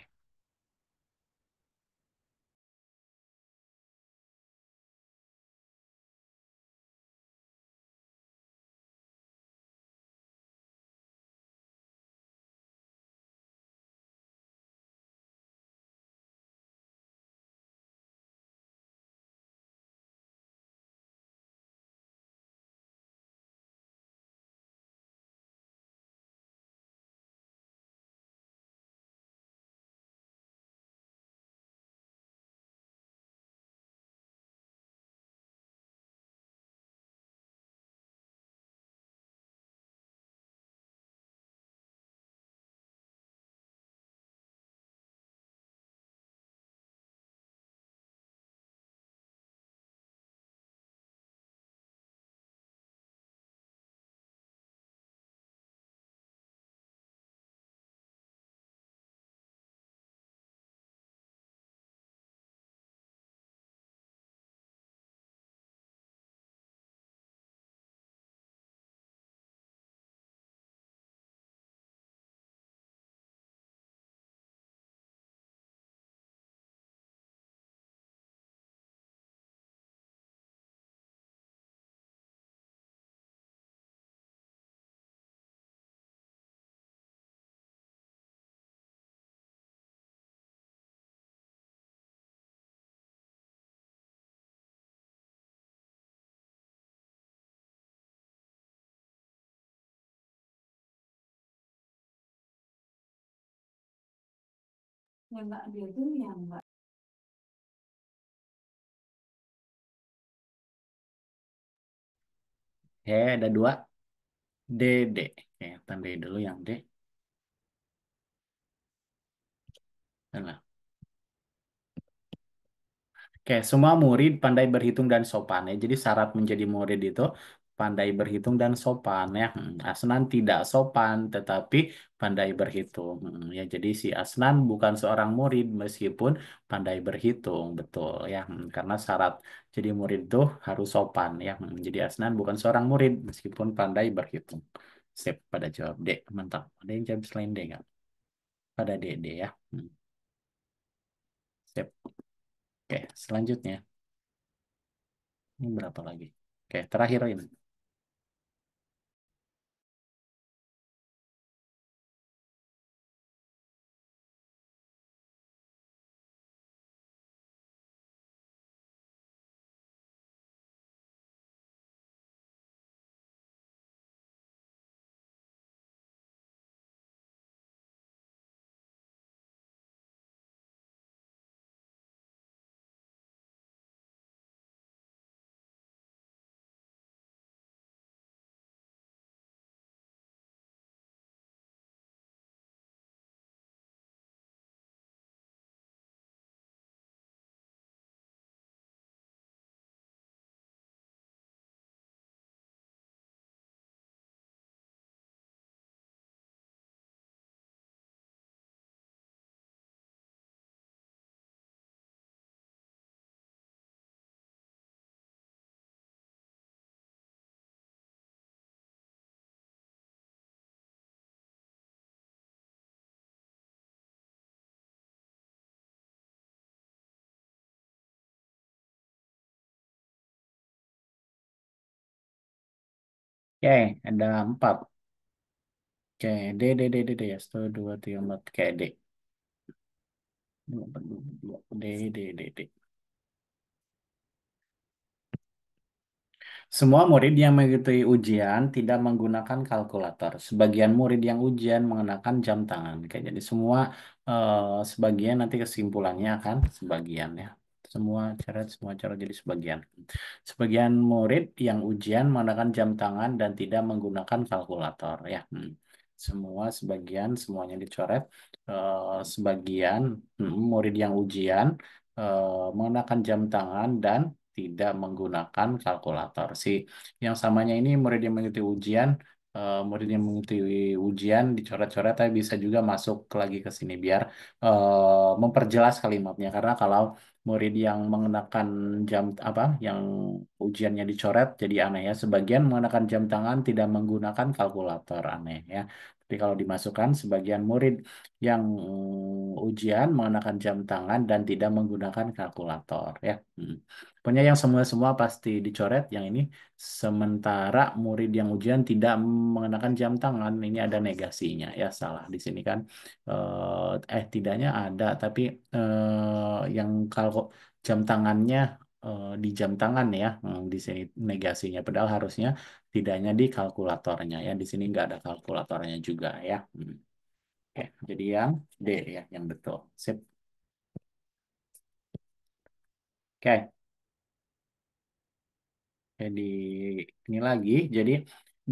oke, ada dua D D. Oke, tandai dulu yang D. Nah, oke, semua murid pandai berhitung dan sopan ya. Jadi syarat menjadi murid itu pandai berhitung dan sopan ya. Asnan tidak sopan tetapi pandai berhitung. Ya, jadi si Asnan bukan seorang murid meskipun pandai berhitung, betul ya. Karena syarat jadi murid itu harus sopan ya. Jadi Asnan bukan seorang murid meskipun pandai berhitung. Sip, pada jawab D. Mantap. Ada yang jawab selain D nggak? Pada D, D ya. Sip. Oke, selanjutnya. Ini berapa lagi? Oke, terakhir ini. Oke, ada 4. Oke, D, D, D, D, D ya. 1, 2, 3, 4. Oke, D. D, D, D, D. Semua murid yang mengikuti ujian tidak menggunakan kalkulator. Sebagian murid yang ujian mengenakan jam tangan. Oke, jadi semua sebagian nanti kesimpulannya akan sebagian ya. Semua coret jadi sebagian. Sebagian murid yang ujian menggunakan jam tangan dan tidak menggunakan kalkulator ya. Semua sebagian semuanya dicoret. Sebagian murid yang ujian mengenakan jam tangan dan tidak menggunakan kalkulator. Si yang samanya ini murid yang mengikuti ujian, murid yang mengikuti ujian dicoret-coret, tapi bisa juga masuk lagi ke sini biar memperjelas kalimatnya. Karena kalau murid yang mengenakan jam apa, yang ujiannya dicoret, jadi aneh ya. Sebagian mengenakan jam tangan tidak menggunakan kalkulator, aneh ya. Tapi kalau dimasukkan, sebagian murid yang ujian mengenakan jam tangan dan tidak menggunakan kalkulator ya. Pokoknya yang semua-semua pasti dicoret yang ini. Sementara murid yang ujian tidak mengenakan jam tangan, ini ada negasinya ya, salah di sini kan. Tidaknya ada, tapi yang kalau jam tangannya di jam tangan ya. Di sini negasinya, padahal harusnya tidaknya di kalkulatornya ya. Di sini nggak ada kalkulatornya juga ya. Oke, jadi yang D ya, yang betul. Sip. Oke, jadi ini lagi. Jadi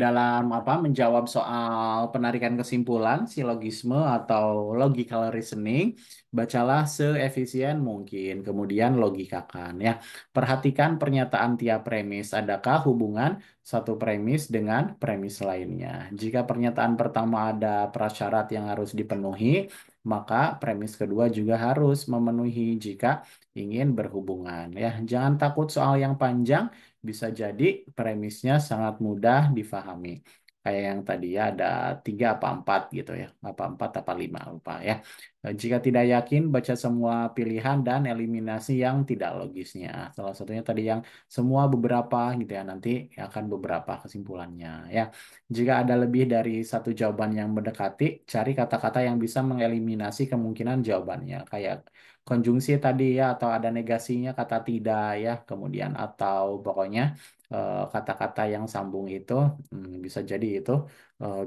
dalam apa menjawab soal penarikan kesimpulan, silogisme atau logical reasoning, bacalah seefisien mungkin. Kemudian logikakan ya. Perhatikan pernyataan tiap premis. Adakah hubungan satu premis dengan premis lainnya? Jika pernyataan pertama ada prasyarat yang harus dipenuhi, maka premis kedua juga harus memenuhi jika ingin berhubungan ya. Jangan takut soal yang panjang, bisa jadi premisnya sangat mudah difahami. Kayak yang tadi ya ada 3 apa 4 gitu ya. Apa 4 apa 5 lupa ya. Jika tidak yakin, baca semua pilihan dan eliminasi yang tidak logisnya. Salah satunya tadi yang semua beberapa gitu ya. Nanti akan beberapa kesimpulannya ya. Jika ada lebih dari satu jawaban yang mendekati, cari kata-kata yang bisa mengeliminasi kemungkinan jawabannya. Kayak konjungsi tadi ya, atau ada negasinya kata tidak ya, kemudian atau pokoknya kata-kata yang sambung itu bisa jadi itu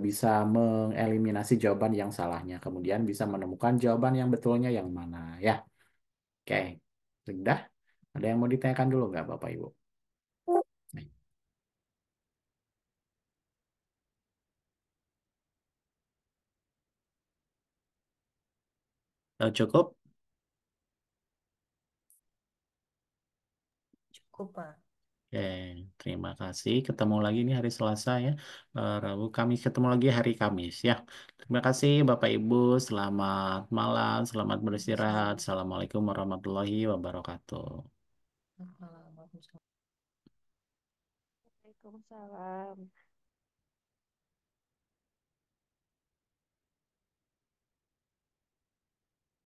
bisa mengeliminasi jawaban yang salahnya, kemudian bisa menemukan jawaban yang betulnya yang mana ya. Oke, sudah. Ada yang mau ditanyakan dulu nggak Bapak Ibu? Nih, cukup? Cukup, Pak. Oke, terima kasih. Ketemu lagi nih hari Selasa ya. Rabu, Kamis ketemu lagi hari Kamis ya. Terima kasih Bapak Ibu. Selamat malam, selamat beristirahat. Sama-sama. Assalamualaikum warahmatullahi wabarakatuh. Waalaikumsalam.